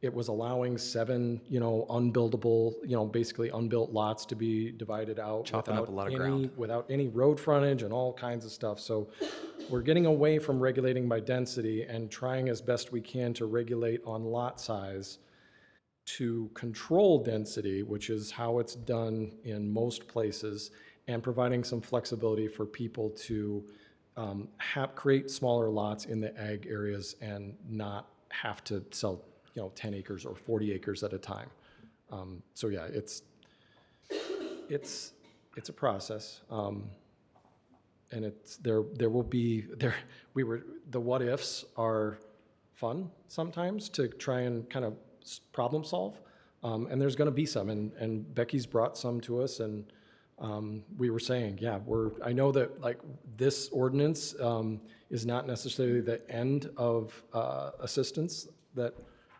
It was allowing 7, unbuildable, basically unbuilt lots to be divided out. Chopping up a lot of ground. Without any road frontage and all kinds of stuff. So we're getting away from regulating by density and trying as best we can to regulate on lot size to control density, which is how it's done in most places, and providing some flexibility for people to create smaller lots in the ag areas and not have to sell 10 acres or 40 acres at a time. So yeah, it's a process. And there will be, the what ifs are fun sometimes to try and kind of problem solve. And there's gonna be some, and Becky's brought some to us, and we were saying, yeah, I know that like this ordinance is not necessarily the end of assistance that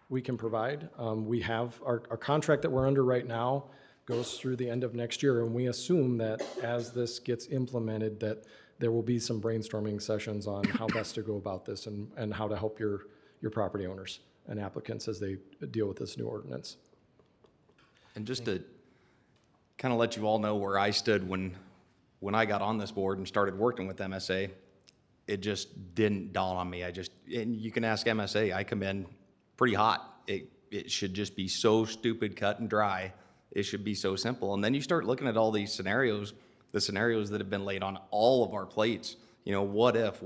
we can provide. We have our contract that we're under right now goes through the end of next year, and we assume that as this gets implemented, that there will be some brainstorming sessions on how best to go about this and how to help your property owners and applicants as they deal with this new ordinance. And just to kind of let you all know where I stood when I got on this board and started working with MSA, it just didn't dawn on me. And you can ask MSA, I come in pretty hot. It should just be so stupid, cut and dry. It should be so simple. And then you start looking at all these scenarios, the scenarios that have been laid on all of our plates. What if?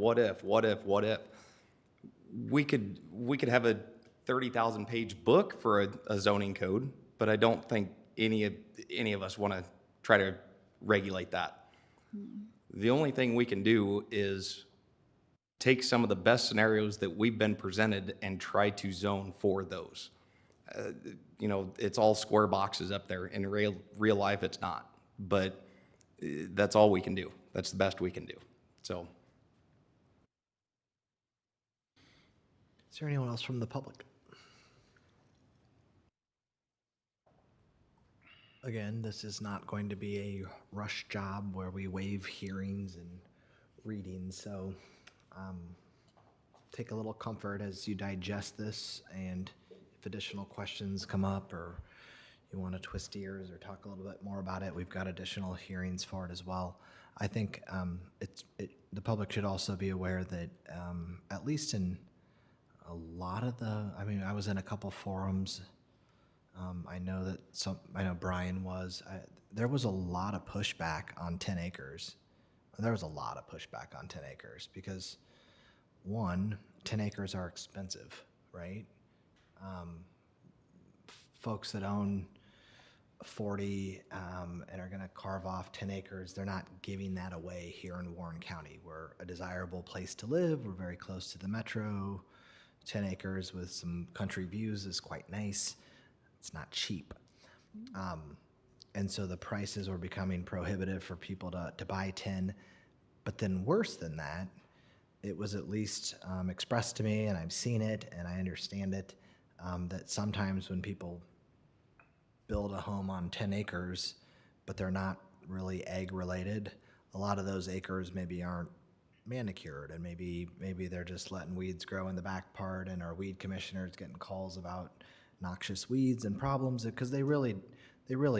We could have a 30,000 page book for a zoning code, but I don't think any of us want to try to regulate that. The only thing we can do is take some of the best scenarios that we've been presented and try to zone for those. It's all square boxes up there. In real life, it's not. But that's all we can do. that's the best we can do. So, Is there anyone else from the public? Again, this is not going to be a rush job where we waive hearings and readings, so take a little comfort as you digest this, and if additional questions come up or you want to twist ears or talk a little bit more about it, we've got additional hearings for it as well. I think the public should also be aware that at least in a lot of I was in a couple forums. I know Brian was. There was a lot of pushback on 10 acres. There was a lot of pushback on 10 acres because, one, 10 acres are expensive, right? Folks that own 40 and are going to carve off 10 acres, they're not giving that away here in Warren County. We're a desirable place to live. We're very close to the metro. 10 acres with some country views is quite nice. It's not cheap. And so the prices were becoming prohibitive for people to buy 10. But then worse than that, it was at least expressed to me, and I've seen it, and I understand it, that sometimes when people build a home on 10 acres, but they're not really egg related, a lot of those acres maybe aren't manicured, and maybe they're just letting weeds grow in the back part, and our weed commissioner's getting calls about noxious weeds and problems because they really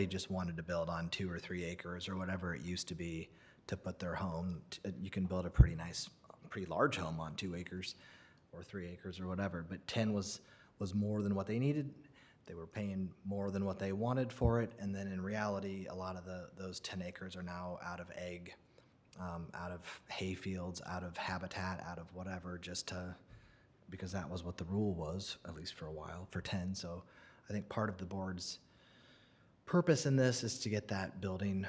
just wanted to build on 2 or 3 acres or whatever it used to be to put their home. You can build a pretty large home on 2 acres or 3 acres or whatever, but 10 was more than what they needed. They were paying more than what they wanted for it, and then in reality, a lot of those 10 acres are now out of egg, out of hay fields, out of habitat, out of whatever, because that was what the rule was, at least for a while, for 10. So I think part of the board's purpose in this is to get that building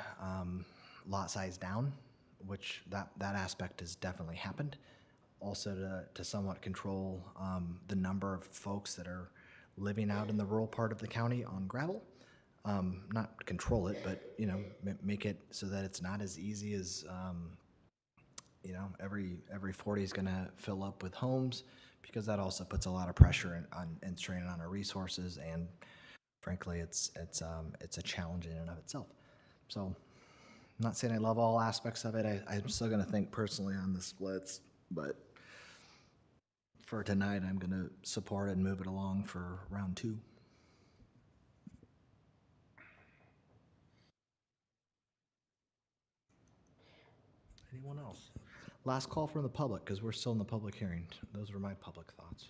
lot size down, which that aspect has definitely happened. Also to somewhat control the number of folks that are living out in the rural part of the county on gravel. Not control it, but make it so that it's not as easy as every 40 is going to fill up with homes, because that also puts a lot of pressure and strain on our resources, and frankly, it's a challenge in and of itself. So I'm not saying I love all aspects of it. I'm still going to think personally on the splits, but for tonight, I'm going to support it and move it along for round 2. Anyone else? Last call from the public, because we're still in the public hearing. Those were my public thoughts.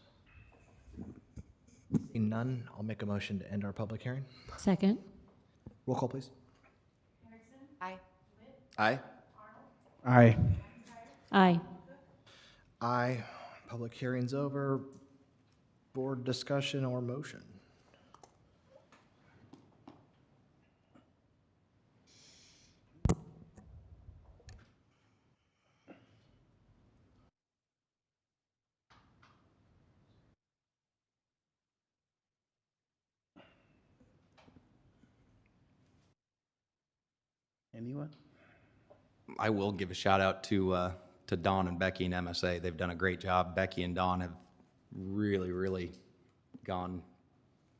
Seeing none, I'll make a motion to end our public hearing. Second. Roll call, please. Aye. aye? Aye. Aye. Aye. Public hearing's over. Board discussion or motion? Anyone? I will give a shout out to Don and Becky and MSA. They've done a great job. Becky and Don have really, really gone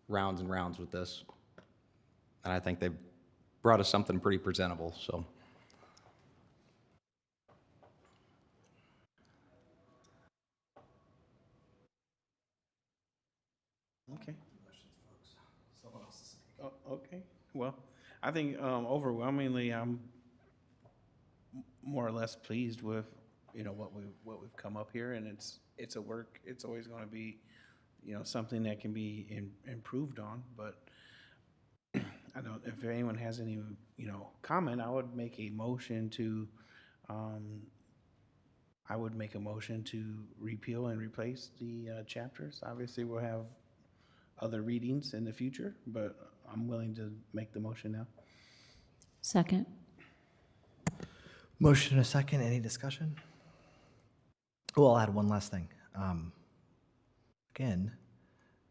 rounds and rounds with this. And I think they've brought us something pretty presentable, so. Okay. Oh, okay. Well, I think overwhelmingly, I'm more or less pleased with what we've come up here, and it's a work. It's always going to be something that can be improved on. But I don't. If anyone has any comment, I would make a motion to. I would make a motion to repeal and replace the chapters. Obviously, we'll have other readings in the future, but I'm willing to make the motion now. Second. Motion and a second. Any discussion? Well, I'll add one last thing. Again,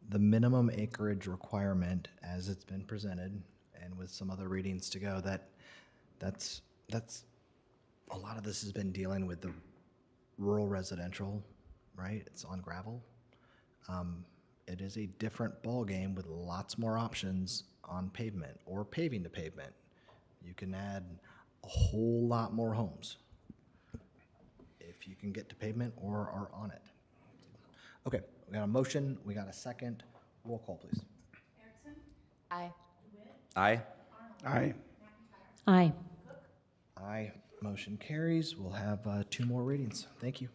the minimum acreage requirement as it's been presented, and with some other readings to go, that's a lot of this has been dealing with the rural residential, right? It's on gravel. It is a different ballgame with lots more options on pavement or paving to pavement. You can add a whole lot more homes if you can get to pavement or are on it. Okay, we got a motion, we got a second. Roll call, please. Aye. Aye. Aye. Aye. Aye. Motion carries. We'll have 2 more readings. Thank you.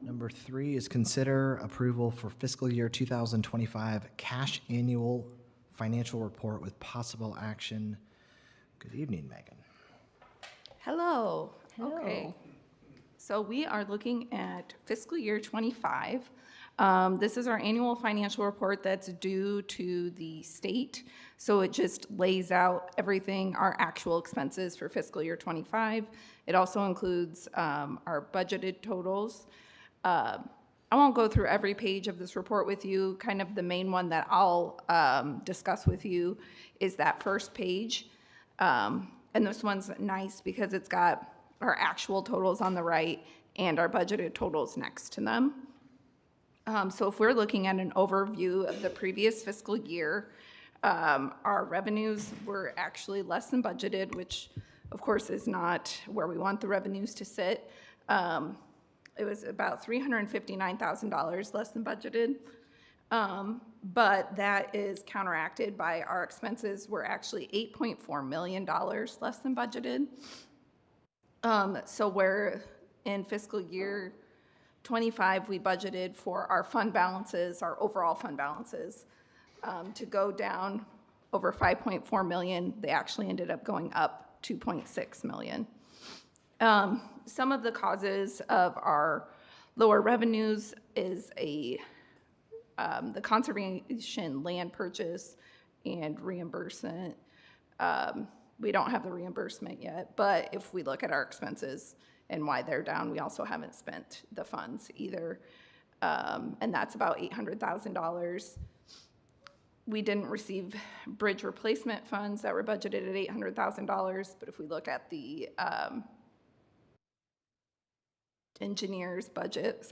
Number 3 is consider approval for fiscal year 2025 cash annual financial report with possible action. Good evening, Megan. Hello. Okay. So we are looking at fiscal year '25. This is our annual financial report that's due to the state. So it just lays out everything, our actual expenses for fiscal year '25. It also includes our budgeted totals. I won't go through every page of this report with you. Kind of the main one that I'll discuss with you is that first page. And this one's nice because it's got our actual totals on the right and our budgeted totals next to them. So if we're looking at an overview of the previous fiscal year, our revenues were actually less than budgeted, which of course is not where we want the revenues to sit. It was about $359,000 less than budgeted. But that is counteracted by our expenses were actually $8.4 million less than budgeted. So where in fiscal year '25, we budgeted for our fund balances, our overall fund balances, to go down over $5.4 million. They actually ended up going up $2.6 million. Some of the causes of our lower revenues is the conservation land purchase and reimbursement. We don't have the reimbursement yet, but if we look at our expenses and why they're down, we also haven't spent the funds either. And that's about $800,000. We didn't receive bridge replacement funds that were budgeted at $800,000, but if we look at the engineer's budget,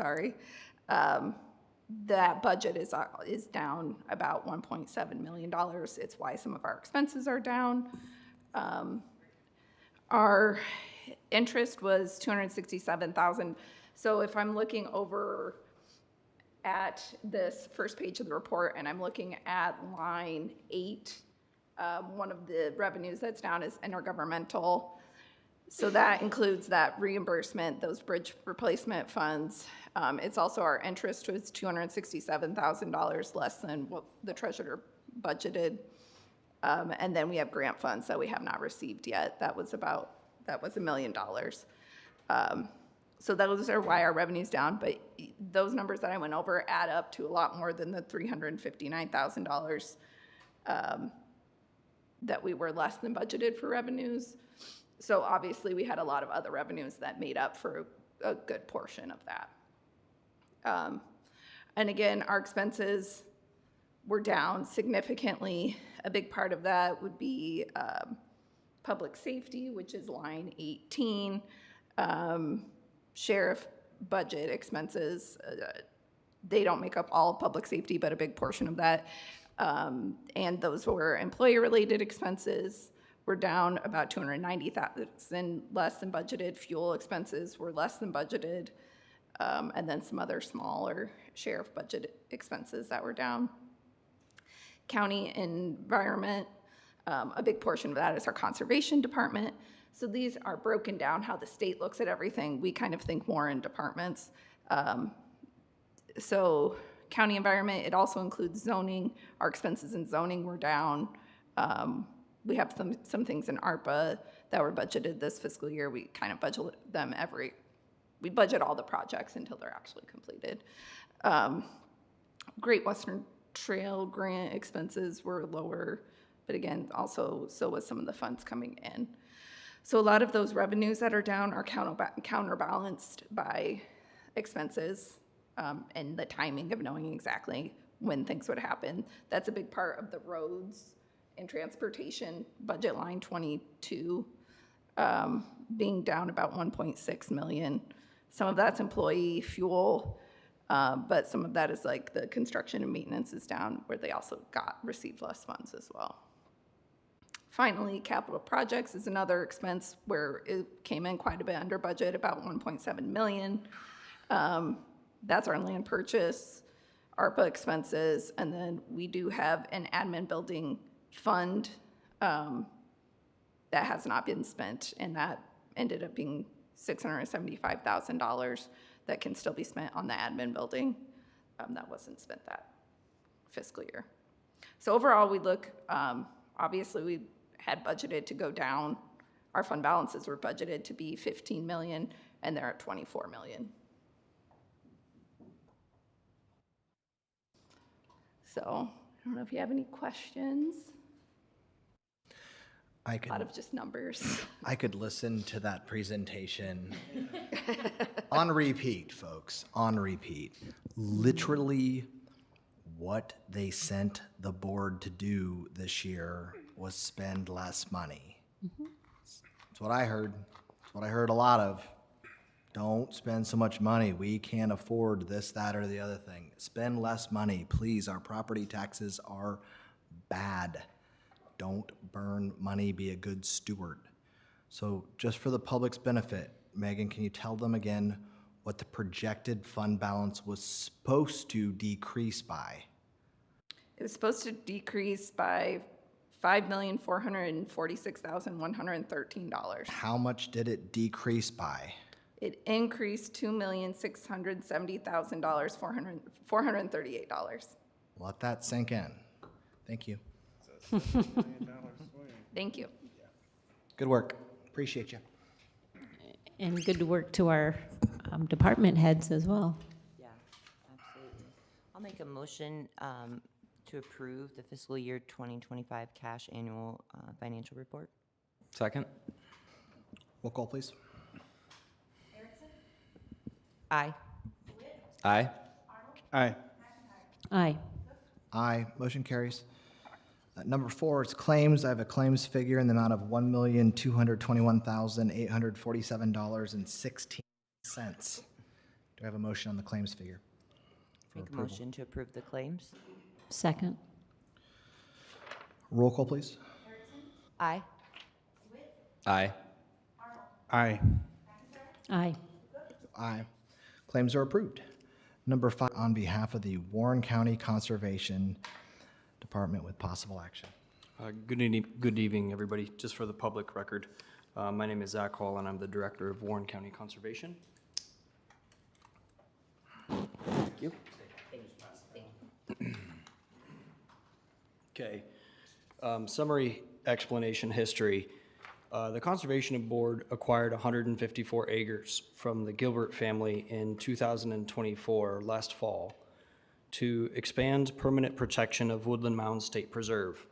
that budget is down about $1.7 million. It's why some of our expenses are down. Our interest was $267,000. So if I'm looking over at this first page of the report and I'm looking at line 8, one of the revenues that's down is intergovernmental. So that includes that reimbursement, those bridge replacement funds. It's also our interest was $267,000 less than what the treasurer budgeted. And then we have grant funds that we have not received yet. That was $1 million. So those are why our revenue's down, but those numbers that I went over add up to a lot more than the $359,000 that we were less than budgeted for revenues. So obviously we had a lot of other revenues that made up for a good portion of that. And again, our expenses were down significantly. A big part of that would be public safety, which is line 18. Sheriff budget expenses, they don't make up all of public safety, but a big portion of that. And those were employee-related expenses. We're down about $290,000 less than budgeted. Fuel expenses were less than budgeted. And then some other smaller sheriff budget expenses that were down. County environment, a big portion of that is our conservation department. So these are broken down how the state looks at everything. We kind of think more in departments. So county environment, it also includes zoning. Our expenses in zoning were down. We have some things in ARPA that were budgeted this fiscal year. We kind of budget them we budget all the projects until they're actually completed. Great Western Trail grant expenses were lower, but again, also so was some of the funds coming in. So a lot of those revenues that are down are counterbalanced by expenses and the timing of knowing exactly when things would happen. That's a big part of the roads and transportation budget line 22. being down about 1.6 million. Some of that's employee fuel, but some of that is like the construction and maintenance is down, where they also received less funds as well. Finally, capital projects is another expense where it came in quite a bit under budget, about 1.7 million. That's our land purchase, ARPA expenses, and then we do have an admin building fund that has not been spent, and that ended up being $675,000 that can still be spent on the admin building. That wasn't spent that fiscal year. So overall, we look, obviously we had budgeted to go down. Our fund balances were budgeted to be 15 million, and they're at 24 million. So I don't know if you have any questions. A lot of just numbers. I could listen to that presentation on repeat, folks, on repeat. Literally, what they sent the board to do this year was spend less money. That's what I heard. That's what I heard a lot of. Don't spend so much money. We can't afford this, that, or the other thing. Spend less money, please. Our property taxes are bad. Don't burn money, be a good steward. So just for the public's benefit, Megan, can you tell them again what the projected fund balance was supposed to decrease by? It was supposed to decrease by $5,446,113. How much did it decrease by? It increased $2,670,000, $438. Let that sink in. Thank you. Thank you. Good work. Appreciate you. And good work to our department heads as well. Yeah, absolutely. I'll make a motion to approve the fiscal year 2025 cash annual financial report. Second? Roll call, please. Aye. Aye. Aye. Aye. Aye. Motion carries. Number 4 is claims. I have a claims figure in the amount of $1,221,847.16. Do I have a motion on the claims figure? for Make a approval? motion to approve the claims. Second. Roll call, please. Aye. Aye. Aye. Aye. Aye. Claims are approved. Number 5, on behalf of the Warren County Conservation Department with possible action. Good evening, everybody. Just for the public record, my name is Zach Hall, and I'm the Director of Warren County Conservation. Thank you. Okay. Summary explanation history. The Conservation Board acquired 154 acres from the Gilbert family in 2024, last fall, to expand permanent protection of Woodland Mound State Preserve.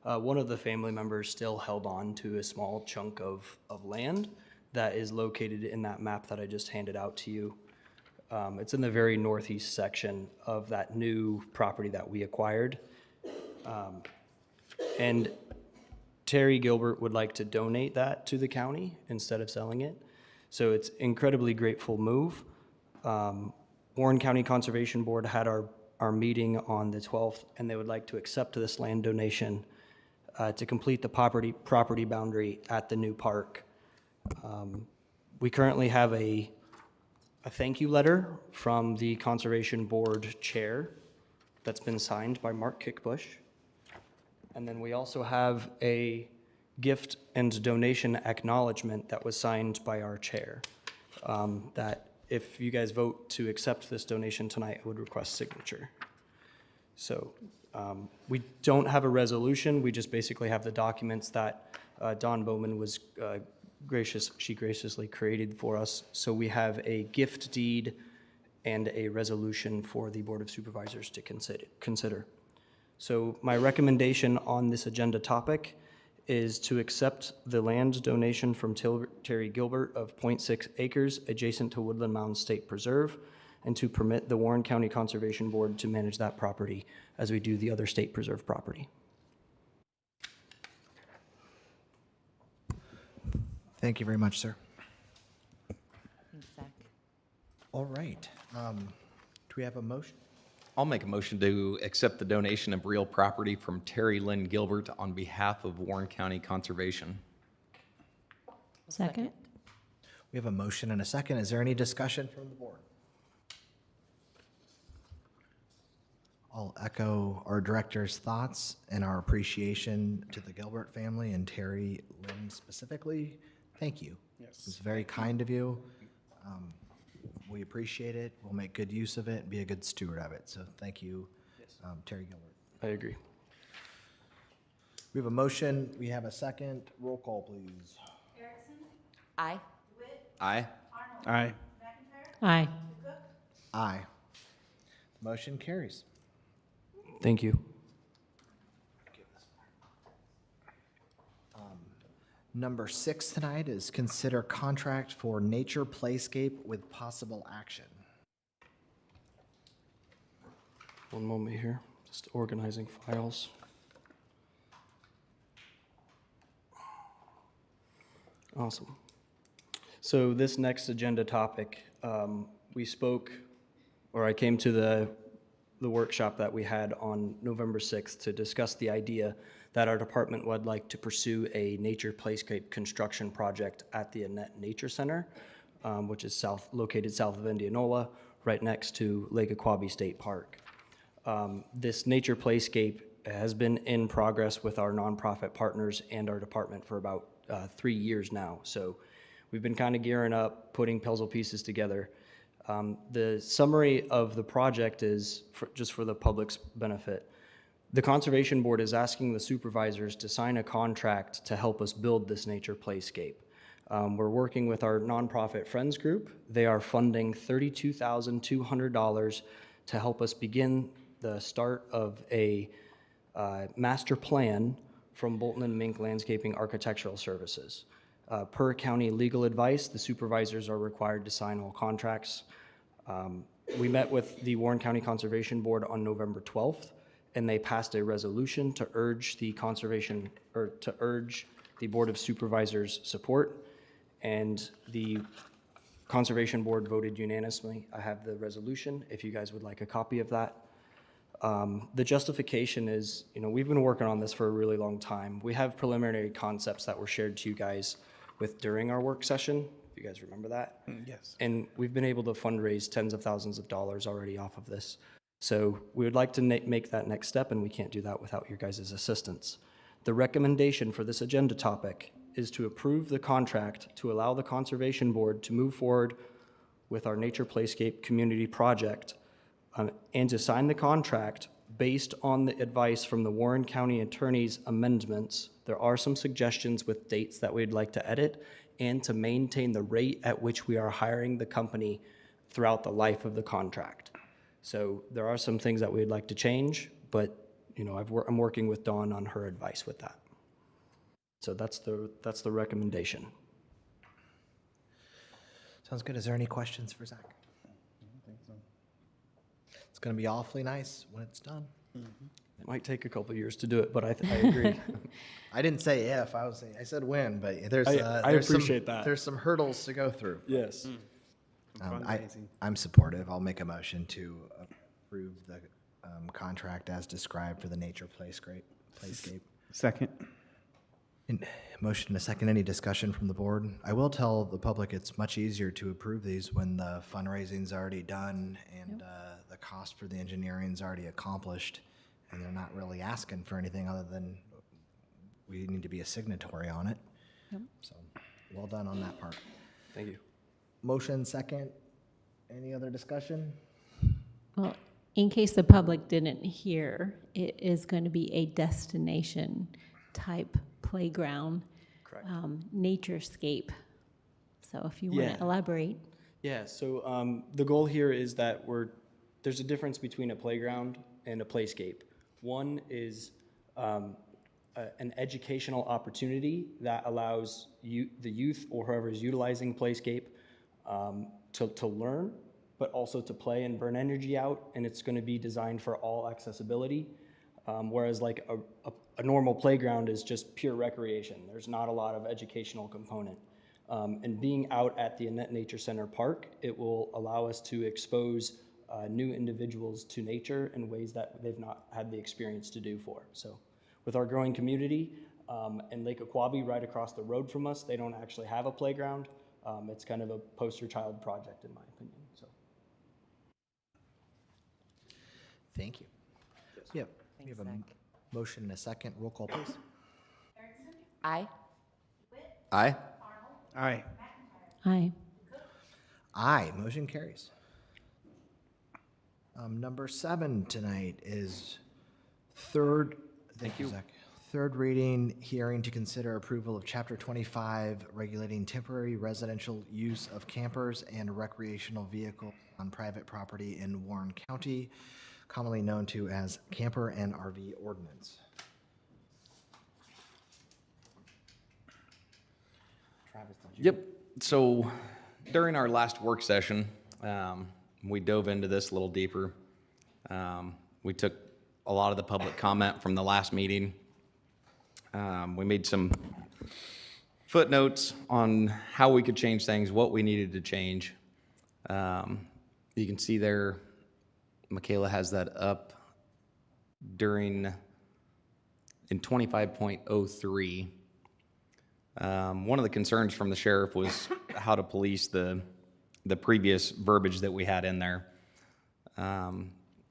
One of the family members still held on to a small chunk of land that is located in that map that I just handed out to you. It's in the very northeast section of that new property that we acquired. And Terry Gilbert would like to donate that to the county instead of selling it. So it's incredibly grateful move. Warren County Conservation Board had our meeting on the 12th, and they would like to accept this land donation to complete the property boundary at the new park. We currently have a thank you letter from the Conservation Board Chair that's been signed by Mark Kickbush. And then we also have a gift and donation acknowledgement that was signed by our chair. That if you guys vote to accept this donation tonight, I would request signature. So we don't have a resolution. We just basically have the documents that Dawn Bowman was she graciously created for us. So we have a gift deed and a resolution for the Board of Supervisors to consider. So my recommendation on this agenda topic is to accept the land donation from Terry Gilbert of 0.6 acres adjacent to Woodland Mound State Preserve, and to permit the Warren County Conservation Board to manage that property as we do the other state preserve property. Thank you very much, sir. Thanks, Zach. All right. Do we have a motion? I'll make a motion to accept the donation of real property from Terry Lynn Gilbert on behalf of Warren County Conservation. Second? We have a motion and a second. Is there any discussion from the board? I'll echo our director's thoughts and our appreciation to the Gilbert family and Terry Lynn specifically. Thank you. Yes. It was very kind of you. We appreciate it. We'll make good use of it and be a good steward of it. So thank you, Terry Gilbert. I agree. We have a motion. We have a second. Roll call, please. Erickson, Aye. DeWitt, Aye. Arnold. Aye. McIntyre, Aye. Cook, Aye. Motion carries. Thank you. Number 6 tonight is consider contract for nature playscape with possible action. One moment here, just organizing files. Awesome. So this next agenda topic, we spoke, or I came to the workshop that we had on November 6th to discuss the idea that our department would like to pursue a nature playscape construction project at the Annette Nature Center, which is located south of Indianola, right next to Lake Aquabi State Park. This nature playscape has been in progress with our nonprofit partners and our department for about 3 years now. So we've been kind of gearing up, putting puzzle pieces together. The summary of the project is, just for the public's benefit, the Conservation Board is asking the supervisors to sign a contract to help us build this nature playscape. We're working with our nonprofit Friends Group. They are funding $32,200 to help us begin the start of a master plan from Bolton and Mink Landscaping Architectural Services. Per county legal advice, the supervisors are required to sign all contracts. We met with the Warren County Conservation Board on November 12th, and they passed a resolution to urge the Board of Supervisors' support, and the Conservation Board voted unanimously. I have the resolution, if you guys would like a copy of that. The justification is, we've been working on this for a really long time. We have preliminary concepts that were shared to you guys during our work session, if you guys remember that. Yes. And we've been able to fundraise tens of thousands of dollars already off of this. So we would like to make that next step, and we can't do that without your guys' assistance. The recommendation for this agenda topic is to approve the contract to allow the Conservation Board to move forward with our Nature Playscape Community Project, and to sign the contract based on the advice from the Warren County Attorney's amendments. There are some suggestions with dates that we'd like to edit, and to maintain the rate at which we are hiring the company throughout the life of the contract. So there are some things that we'd like to change, but I'm working with Dawn on her advice with that. So that's the recommendation. Sounds good. Is there any questions for Zach? I think so. It's going to be awfully nice when it's done. It might take a couple years to do it, but I agree. I didn't say if, I said when, but there's I appreciate that. There's some hurdles to go through. Yes. I'm supportive. I'll make a motion to approve the contract as described for the nature playscape. Second. Motion and a second. Any discussion from the board? I will tell the public it's much easier to approve these when the fundraising's already done and the cost for the engineering's already accomplished, and they're not really asking for anything other than we need to be a signatory on it. So, well done on that part. Thank you. Motion second. Any other discussion? Well, in case the public didn't hear, it is going to be a destination type playground, Correct. naturescape. So if you want Yeah. to elaborate. Yeah, so the goal here is that there's a difference between a playground and a playscape. One is an educational opportunity that allows the youth or whoever is utilizing playscape to learn, but also to play and burn energy out, and it's going to be designed for all accessibility. Whereas like a normal playground is just pure recreation. There's not a lot of educational component. And being out at the Annette Nature Center Park, it will allow us to expose new individuals to nature in ways that they've not had the experience to do for. So with our growing community and Lake Aquabi right across the road from us, they don't actually have a playground. It's kind of a poster child project in my opinion. So. Thank you. Yep. We have a motion and a second. Roll call, please. Aye. Aye. Aye. Aye. Aye, motion carries. Number 7 tonight is thank you, Zach. Third reading, hearing to consider approval of Chapter 25, regulating temporary residential use of campers and recreational vehicles on private property in Warren County, commonly known to as Camper and RV Ordinance. Travis, did you? Yep. So during our last work session, we dove into this a little deeper. We took a lot of the public comment from the last meeting. We made some footnotes on how we could change things, what we needed to change. You can see there, Michaela has that up in 25.03. One of the concerns from the sheriff was how to police the previous verbiage that we had in there. I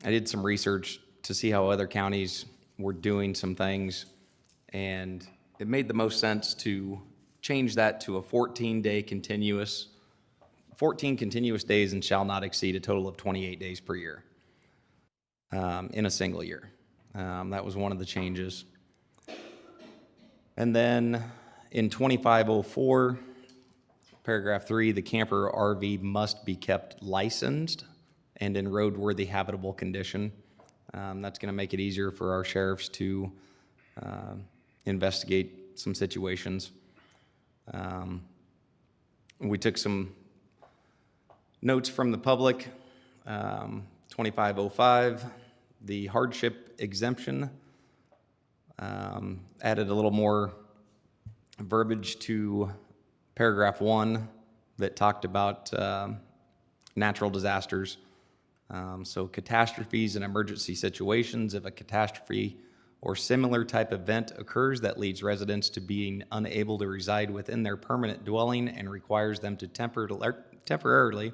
did some research to see how other counties were doing some things, and it made the most sense to change that to a 14 continuous days and shall not exceed a total of 28 days per year in a single year. That was one of the changes. And then in 2504, paragraph 3, the camper or RV must be kept licensed and in roadworthy habitable condition. That's going to make it easier for our sheriffs to investigate some situations. We took some notes from the public. 2505, the hardship exemption, added a little more verbiage to paragraph 1 that talked about natural disasters. So catastrophes and emergency situations. If a catastrophe or similar type event occurs that leads residents to being unable to reside within their permanent dwelling and requires them to temporarily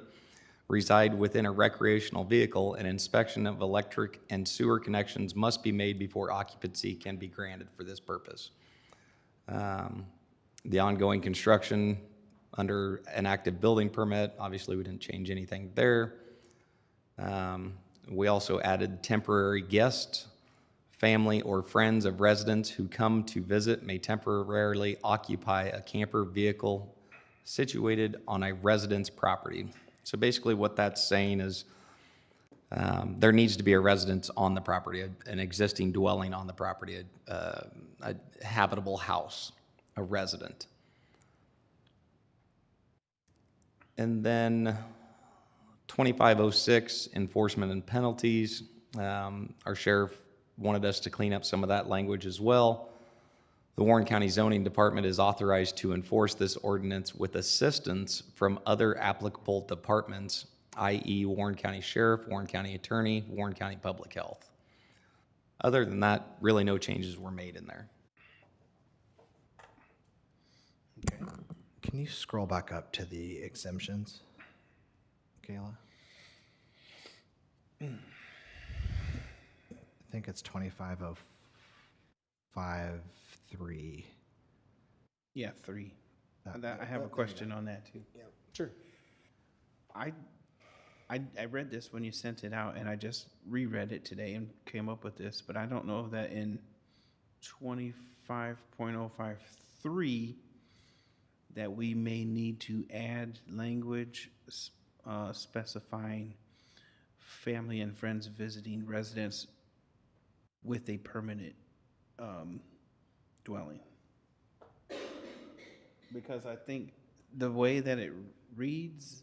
reside within a recreational vehicle, an inspection of electric and sewer connections must be made before occupancy can be granted for this purpose. The ongoing construction under an active building permit, obviously we didn't change anything there. We also added temporary guests, family or friends of residents who come to visit may temporarily occupy a camper vehicle situated on a resident's property. So basically what that's saying is there needs to be a residence on the property, an existing dwelling on the property, a habitable house, a resident. And then 2506, enforcement and penalties. Our sheriff wanted us to clean up some of that language as well. The Warren County Zoning Department is authorized to enforce this ordinance with assistance from other applicable departments, i.e. Warren County Sheriff, Warren County Attorney, Warren County Public Health. Other than that, really no changes were made in there. Okay. Can you scroll back up to the exemptions, Kayla? I think it's 2505.3. Yeah, 3. I have a question on that too. Yeah, sure. I read this when you sent it out, and I just reread it today and came up with this, but I don't know that in 25.053 that we may need to add language specifying family and friends visiting residents with a permanent dwelling. Because I think the way that it reads,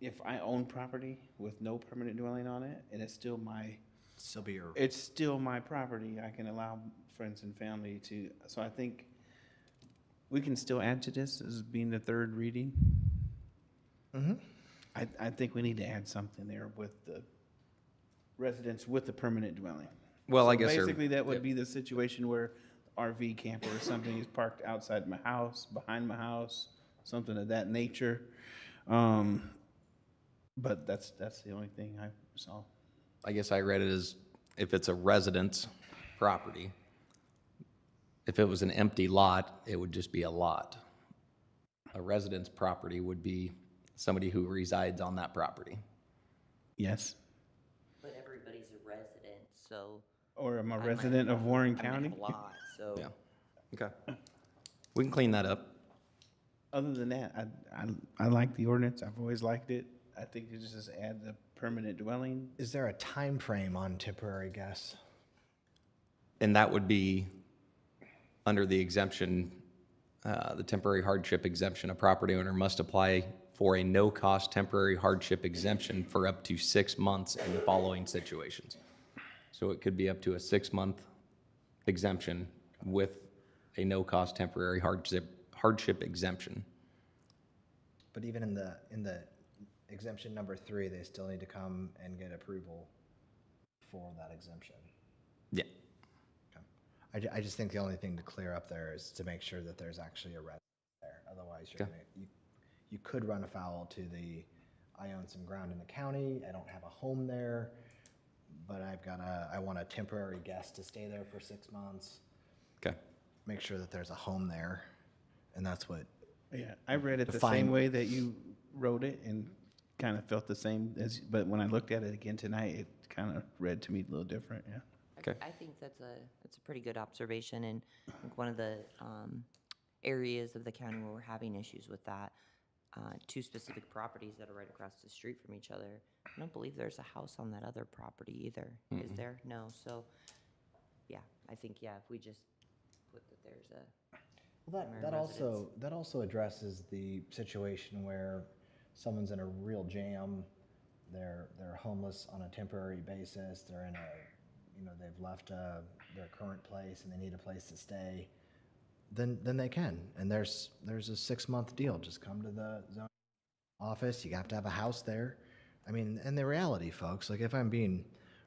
if I own property with no permanent dwelling on it, and it's still my property, I can allow friends and family to, so I think we can still add to this as being the third reading? Mm-hmm. I think we need to add something there with the residents with the permanent dwelling. Well, I So guess there- basically, that would be the situation where RV camper or something is parked outside my house, behind my house, something of that nature. But that's the only thing I saw. I guess I read it as if it's a residence property. If it was an empty lot, it would just be a lot. A residence property would be somebody who resides on that property. Yes. But everybody's a resident, so. Or I'm a I might- resident of Warren I might County. have a lot, so. Yeah. Okay. We can clean that up. Other than that, I like the ordinance. I've always liked it. I think you just add the permanent dwelling. Is there a time frame on temporary guests? And that would be under the exemption, the temporary hardship exemption. A property owner must apply for a no-cost temporary hardship exemption for up to 6 months in the following situations. So it could be up to a 6-month exemption with a no-cost temporary hardship exemption. But even in the exemption number 3, they still need to come and get approval for that exemption. Yeah. I just think the only thing to clear up there is to make sure that there's actually a resident there. Otherwise, you could run afoul to the, I own some ground in the county, I don't have a home there, but I want a temporary guest to stay there for 6 months. Okay. Make sure that there's a home there, and that's what. Yeah, I read it the Define- same way that you wrote it and kind of felt the same as, but when I looked at it again tonight, it kind of read to me a little different, yeah. Okay. I think that's a pretty good observation, and I think one of the areas of the county where we're having issues with that, 2 specific properties that are right across the street from each other. I don't believe there's a house on that other property either. Is there? No. So, yeah, I think, yeah, if we just put that there's a Well, primary that residence. also addresses the situation where someone's in a real jam, they're homeless on a temporary basis, they're in a, they've left their current place and they need a place to stay, then they can. And there's a 6-month deal. Just come to the zone office. You have to have a house there. I mean, and the reality, folks, like if I'm being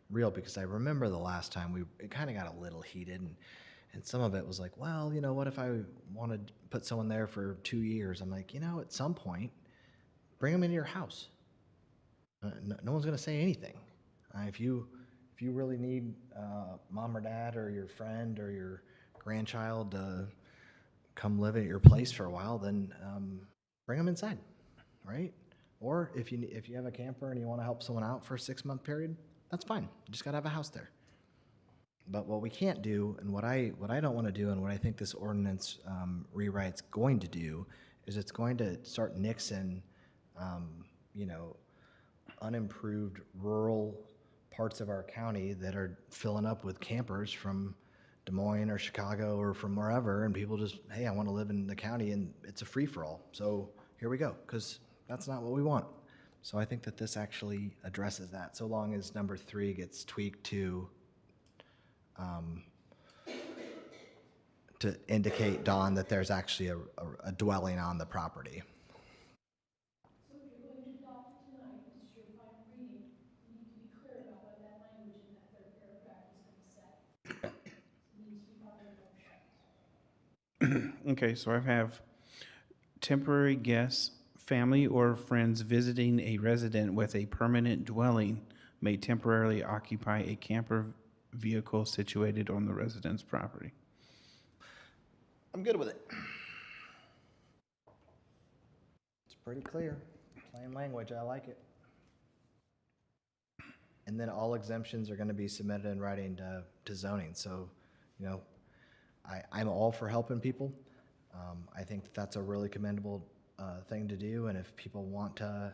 real, because I remember the last time it kind of got a little heated, and some of it was like, well, what if I wanted to put someone there for 2 years? I'm like, at some point, bring them into your house. No one's going to say anything. If you really need mom or dad or your friend or your grandchild to come live at your place for a while, then bring them inside, right? Or if you have a camper and you want to help someone out for a 6-month period, that's fine. You just got to have a house there. But what we can't do, and what I don't want to do, and what I think this ordinance rewrite's going to do, is it's going to start nixing, unimproved rural parts of our county that are filling up with campers from Des Moines or Chicago or from wherever, and people just, hey, I want to live in the county, and it's a free-for-all. So here we go, because that's not what we want. So I think that this actually addresses that, so long as number 3 gets tweaked to indicate, Don, that there's actually a dwelling on the property. So if you're going to adopt it tonight, this is your final reading, you need to be clear about what that language in that third paragraph is going to say. It needs to be part of the motion. Okay, so I have temporary guests, family or friends visiting a resident with a permanent dwelling may temporarily occupy a camper vehicle situated on the resident's property. I'm good with it. It's pretty clear, plain language, I like it. And then all exemptions are going to be submitted in writing to zoning, so, I'm all for helping people. I think that's a really commendable thing to do, and if people want to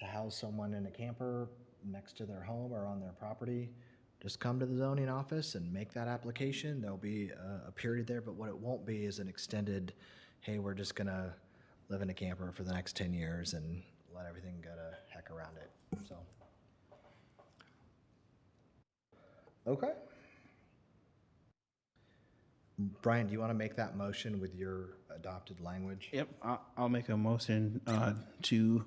house someone in a camper next to their home or on their property, just come to the zoning office and make that application. There'll be a period there, but what it won't be is an extended, hey, we're just gonna live in a camper for the next 10 years and let everything go to heck around it, so. Okay. Brian, do you want to make that motion with your adopted language? Yep, I'll make a motion to,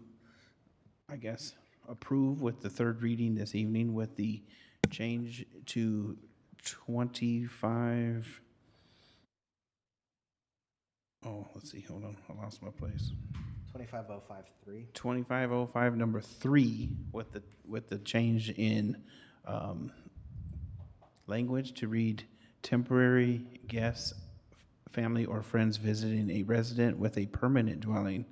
I guess, approve with the third reading this evening with the change to 25. Oh, let's see, hold on, I lost my place. 25053. 2505, number 3, with the change in language to read temporary guests, family or friends visiting a resident with a permanent dwelling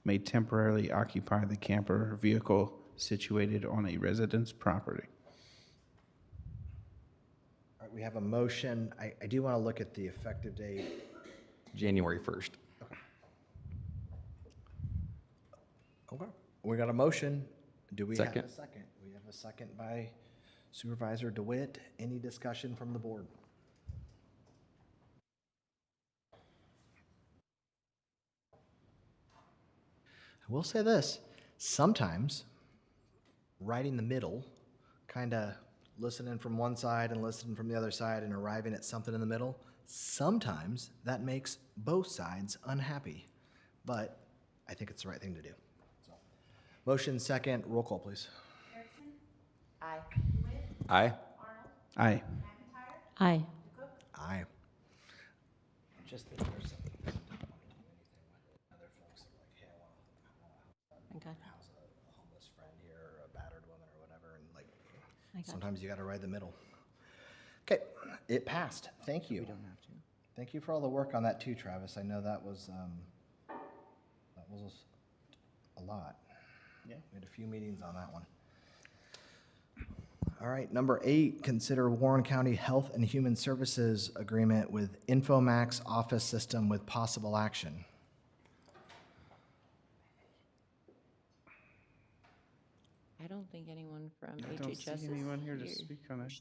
may temporarily occupy the camper vehicle situated on a resident's property. All right, we have a motion. I do want to look at the effective date. January 1st. Okay. We got a motion. Do we have Second. a second? We have a second by Supervisor DeWitt. Any discussion from the board? I will say this, sometimes right in the middle, kind of listening from one side and listening from the other side and arriving at something in the middle, sometimes that makes both sides unhappy. But I think it's the right thing to do. So, motion second, roll call, please. Aye. Aye. Aye. Aye. Aye. Just that there's some other folks that are like, hey, I want Okay. to house a homeless friend here or a battered woman or whatever, and like, I got sometimes you got to ride the middle. Okay, it passed. Thank you. We don't have to. Thank you for all the work on that too, Travis. I know that was a lot. Yeah. We had a few meetings on that one. All right, number 8, consider Warren County Health and Human Services Agreement with Infomax Office System with possible action. I don't think anyone from I don't HHS see is anyone here to here. speak on it.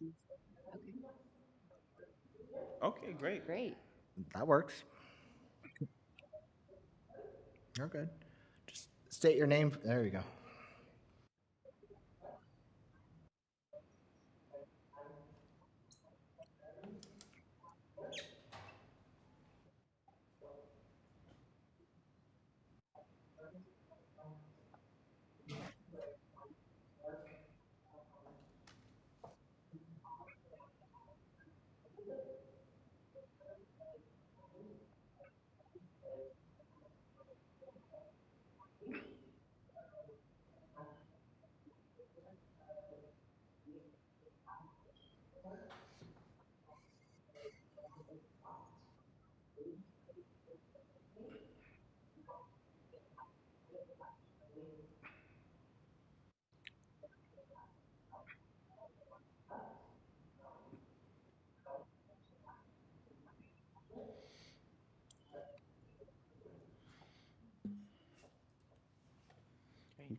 Okay, great. Great. That works. You're good. Just state your name. There you go.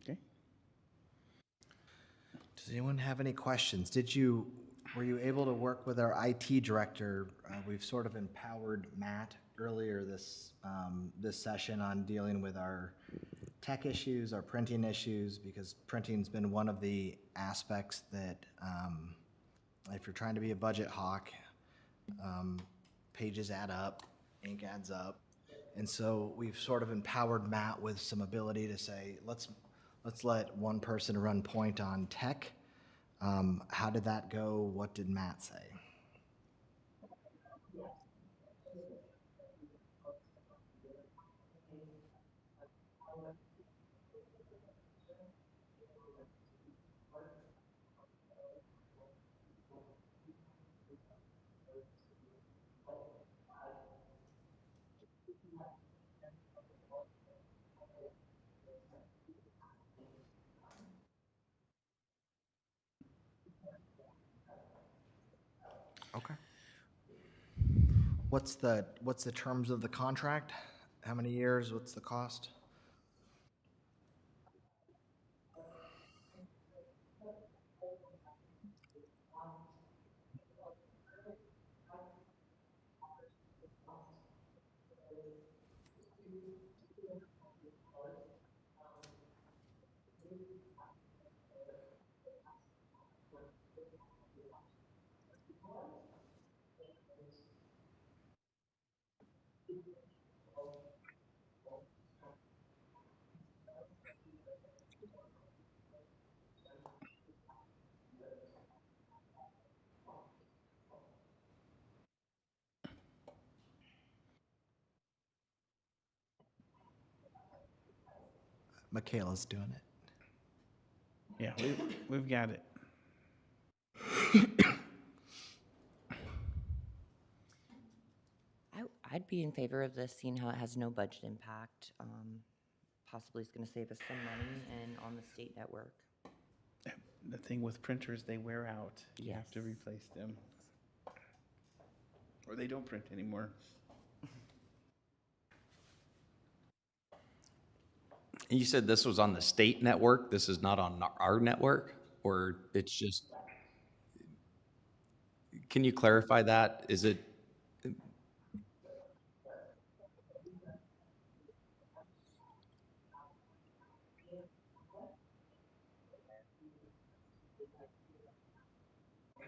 Okay. Does anyone have any questions? Were you able to work with our IT director? We've sort of empowered Matt earlier this session on dealing with our tech issues, our printing issues, because printing's been one of the aspects that, if you're trying to be a budget hawk, pages add up, ink adds up. And so we've sort of empowered Matt with some ability to say, let's let one person run point on tech. How did that go? What did Matt say? Okay. What's the terms of the contract? How many years? What's the cost? Michaela's doing it. Yeah, we've got it. I'd be in favor of this, seeing how it has no budget impact. Possibly it's gonna save us some money and on the state network. The thing with printers, they wear out. You have to Yes. replace them. Or they don't print anymore. You said this was on the state network, this is not on our network, or it's just, can you clarify that? Is it,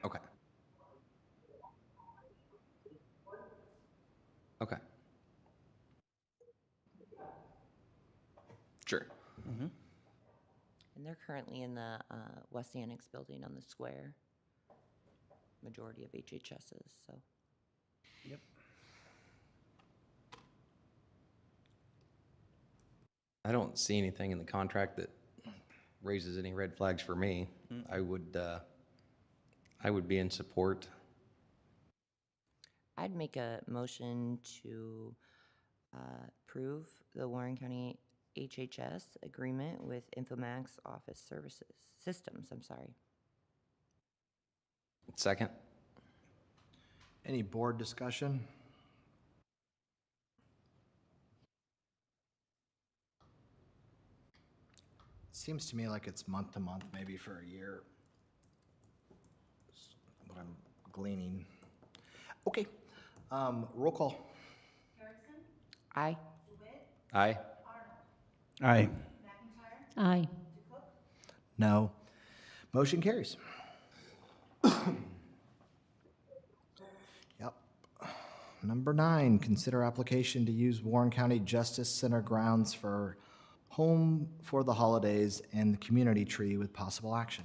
okay. Okay. Sure. And they're currently in the West Annex building on the square. Majority of HHSs, so. Yep. I don't see anything in the contract that raises any red flags for me. I would be in support. I'd make a motion to approve the Warren County HHS agreement with Infomax Office Services, Systems, I'm sorry. Second? Any board discussion? Seems to me like it's month to month, maybe for a year. Is what I'm gleaning. Okay, roll call. Aye. Aye. Aye. Aye. No. Motion carries. Yep. Number 9, consider application to use Warren County Justice Center grounds for Home for the Holidays and the community tree with possible action.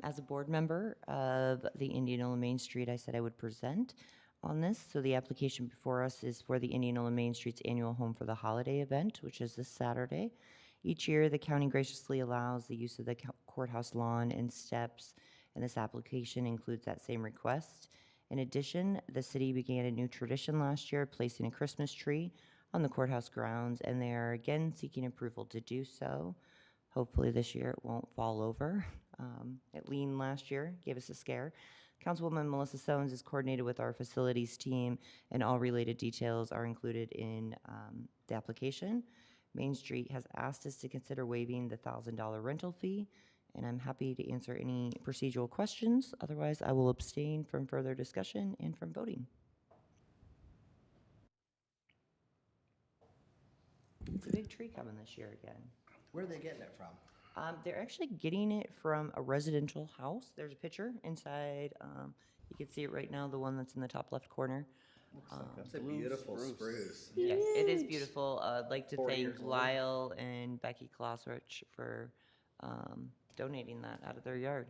As a board member of the Indianola Main Street, I said I would present on this. So the application before us is for the Indianola Main Street's annual Home for the Holiday event, which is this Saturday. Each year, the county graciously allows the use of the courthouse lawn and steps, and this application includes that same request. In addition, the city began a new tradition last year, placing a Christmas tree on the courthouse grounds, and they are again seeking approval to do so. Hopefully this year it won't fall over. It leaned last year, gave us a scare. Councilwoman Melissa Stones is coordinated with our facilities team, and all related details are included in the application. Main Street has asked us to consider waiving the $1,000 rental fee, and I'm happy to answer any procedural questions. Otherwise, I will abstain from further discussion and from voting. It's a big tree coming this year again. Where are they getting it from? They're actually getting it from a residential house. There's a picture inside. You can see it right now, the one that's in the top left corner. It's a beautiful spruce. Yes, it is beautiful. I'd like to 4 thank years old. Lyle and Becky Klossrich for donating that out of their yard.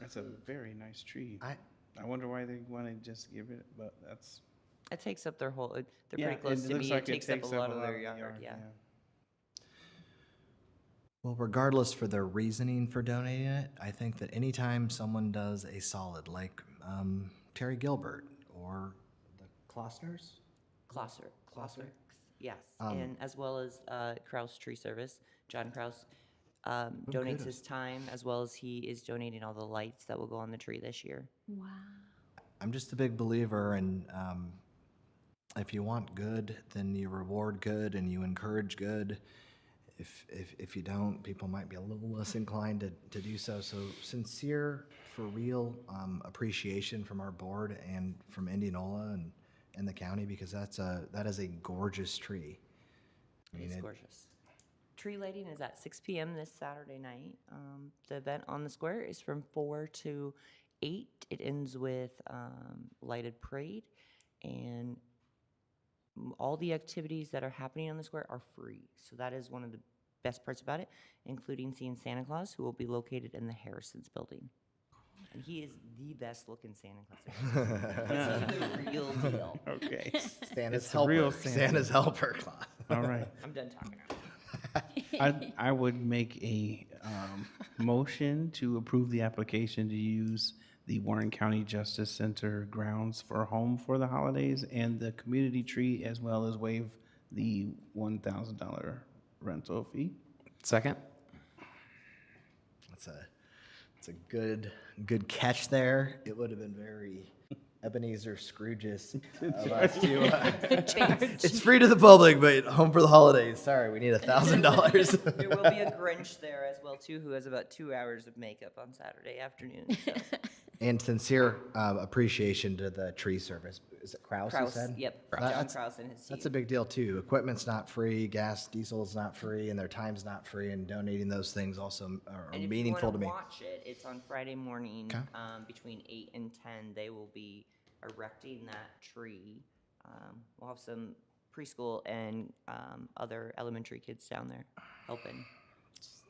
That's a very nice tree. I wonder why they want to just give it, but that's. It takes up their whole, they're Yeah, pretty close it to looks me. like It takes up a lot of their the yard, yeah. Well, regardless for their reasoning for donating it, I think that anytime someone does a solid, like Terry Gilbert or the Klossners, Klossrich, yes. And as well as Kraus Tree Service, John Kraus donates kudos. his time, as well as he is donating all the lights that will go on the tree this year. Wow. I'm just a big believer in if you want good, then you reward good and you encourage good. If you don't, people might be a little less inclined to do so. So sincere, for real appreciation from our board and from Indianola and the county, because that is a gorgeous tree. I mean, It's gorgeous. Tree lighting is at 6 p.m. this Saturday night. The event on the square is from 4 to 8. It ends with lighted parade, and all the activities that are happening on the square are free. So that is one of the best parts about it, including seeing Santa Claus, who will be located in the Harrison's building. And he is the best looking Santa Claus. He's the real deal. Okay. Santa's It's the real helper. Santa. Santa's helper class. All right. I'm done talking now. I would make a motion to approve the application to use the Warren County Justice Center grounds for a home for the holidays and the community tree, as well as waive the $1,000 rental fee. Second? It's a good catch there. It would have been very Ebenezer Scrooge's of us to. It's free to the public, but home for the holidays. Sorry, we need $1,000. There will be a Grinch there as well too, who has about 2 hours of makeup on Saturday afternoon. So. And sincere appreciation to the tree service. Is it Kraus, you Kraus, said? yep, That- John that's- Kraus and his That's team. a big deal too. Equipment's not free, gas, diesel's not free, and their time's not free, and donating those things also are And if meaningful to you me. want to watch it, it's on Friday morning, Okay. between 8 and 10. They will be erecting that tree. We'll have some preschool and other elementary kids down there helping.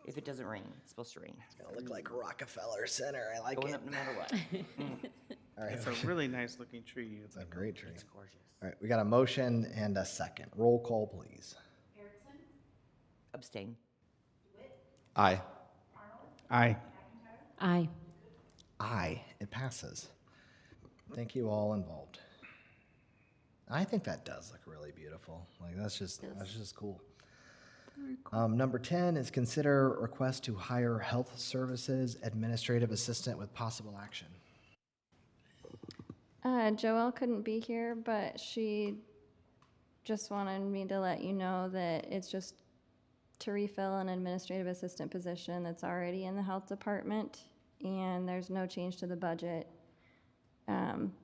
If it doesn't rain, it's supposed to rain. It's gonna look like Rockefeller Center. I like Going it. up no matter what. All right. It's a really nice looking tree. It's a great tree. It's gorgeous. All right, we got a motion and a second. Roll call, please. Abstain. Aye. Aye. Aye. Aye, it passes. Thank you all involved. I think that does look really beautiful. Like that's just cool. Number 10 is consider request to hire health services administrative assistant with possible action. Joelle couldn't be here, but she just wanted me to let you know that it's just to refill an administrative assistant position that's already in the health department, and there's no change to the budget.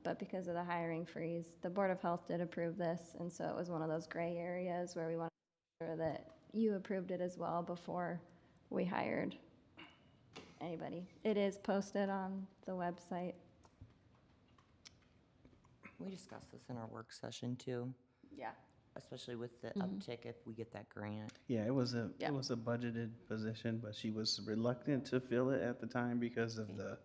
But because of the hiring freeze, the Board of Health did approve this, and so it was one of those gray areas where we wanted to make sure that you approved it as well before we hired anybody. It is posted on the website. We discussed this in our work session too. Yeah. Especially with the uptick if we get that grant. Yeah, it was a budgeted position, but she was reluctant to fill it at the time because of the,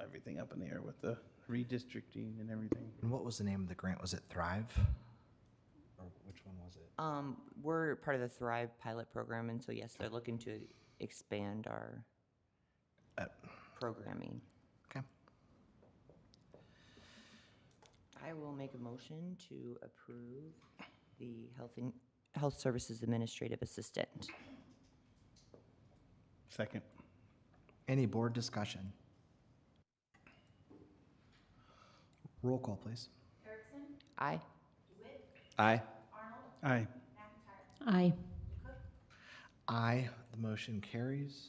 everything up in the air with the redistricting and everything. And what was the name of the grant? Was it Thrive? Or which one was it? We're part of the Thrive pilot program, and so yes, they're looking to expand our programming. Okay. I will make a motion to approve the Health Services Administrative Assistant. Second. Any board discussion? Roll call, please. Aye. Aye. Aye. Aye. Aye, the motion carries.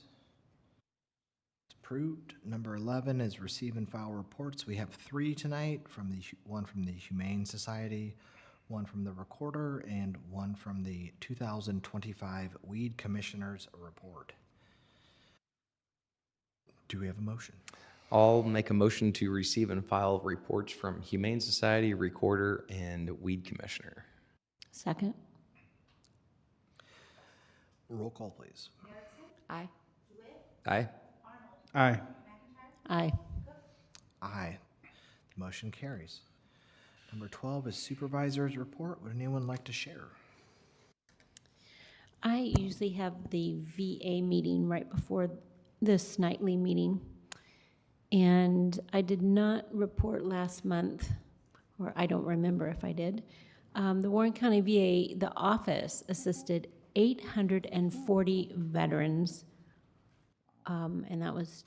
It's approved. Number 11 is receive and file reports. We have 3 tonight, one from the Humane Society, one from the Recorder, and one from the 2025 Weed Commissioners Report. Do we have a motion? I'll make a motion to receive and file reports from Humane Society, Recorder, and Weed Commissioner. Second. Roll call, please. Aye. Aye. Aye. Aye. Aye. The motion carries. Number 12 is Supervisor's Report. Would anyone like to share? I usually have the VA meeting right before this nightly meeting. And I did not report last month, or I don't remember if I did. The Warren County VA, the office assisted 840 veterans, and that was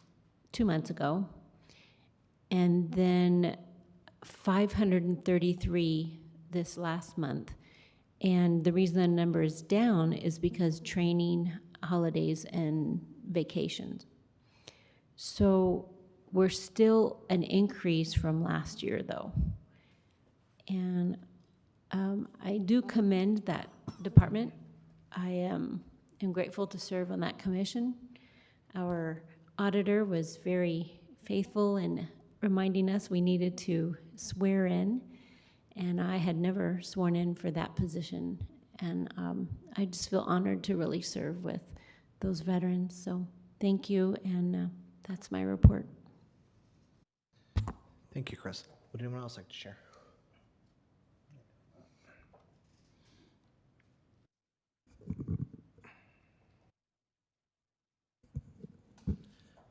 2 months ago. And then 533 this last month. And the reason the number is down is because training, holidays, and vacations. So we're still an increase from last year, though. And I do commend that department. I am grateful to serve on that commission. Our auditor was very faithful in reminding us we needed to swear in, and I had never sworn in for that position. And I just feel honored to really serve with those veterans. So thank you, and that's my report. Thank you, Chris. Would anyone else like to share?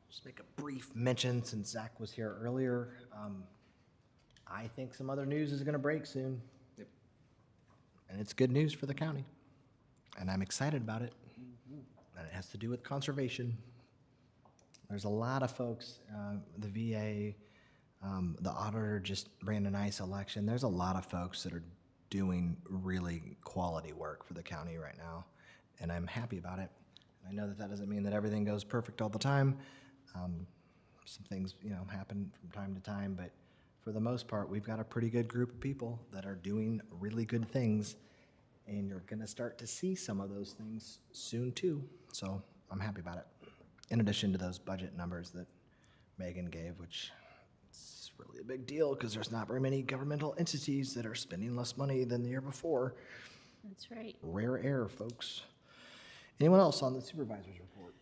Just make a brief mention since Zach was here earlier. I think some other news is going to break soon. And it's good news for the county. And I'm excited about it. And it has to do with conservation. There's a lot of folks, the VA, the auditor just ran a nice election. There's a lot of folks that are doing really quality work for the county right now. And I'm happy about it. I know that that doesn't mean that everything goes perfect all the time. Some things, happen from time to time, but for the most part, we've got a pretty good group of people that are doing really good things, and you're gonna start to see some of those things soon too. So I'm happy about it. In addition to those budget numbers that Megan gave, which is really a big deal because there's not very many governmental entities that are spending less money than the year before. That's right. Rare air, folks. Anyone else on the supervisor's report?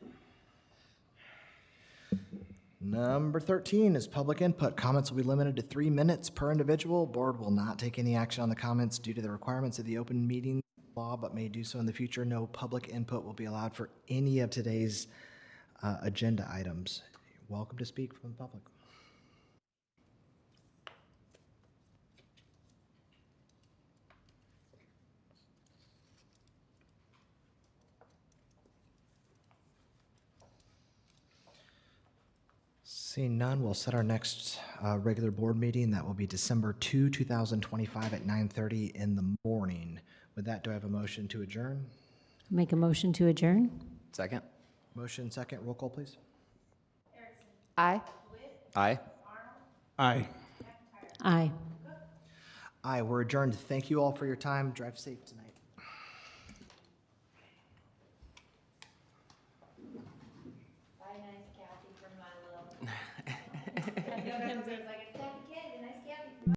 Number 13 is public input. Comments will be limited to 3 minutes per individual. Board will not take any action on the comments due to the requirements of the open meeting law, but may do so in the future. No public input will be allowed for any of today's agenda items. You're welcome to speak from the public. Seeing none, we'll set our next regular board meeting. That will be December 2, 2025 at 9:30 in the morning. With that, do I have a motion to adjourn? Make a motion to adjourn? Second? Motion second, roll call, please. Aye. Aye. Aye. Aye. Aye, we're adjourned. Thank you all for your time. Drive safe tonight. Bye, nice Kathy from Milo.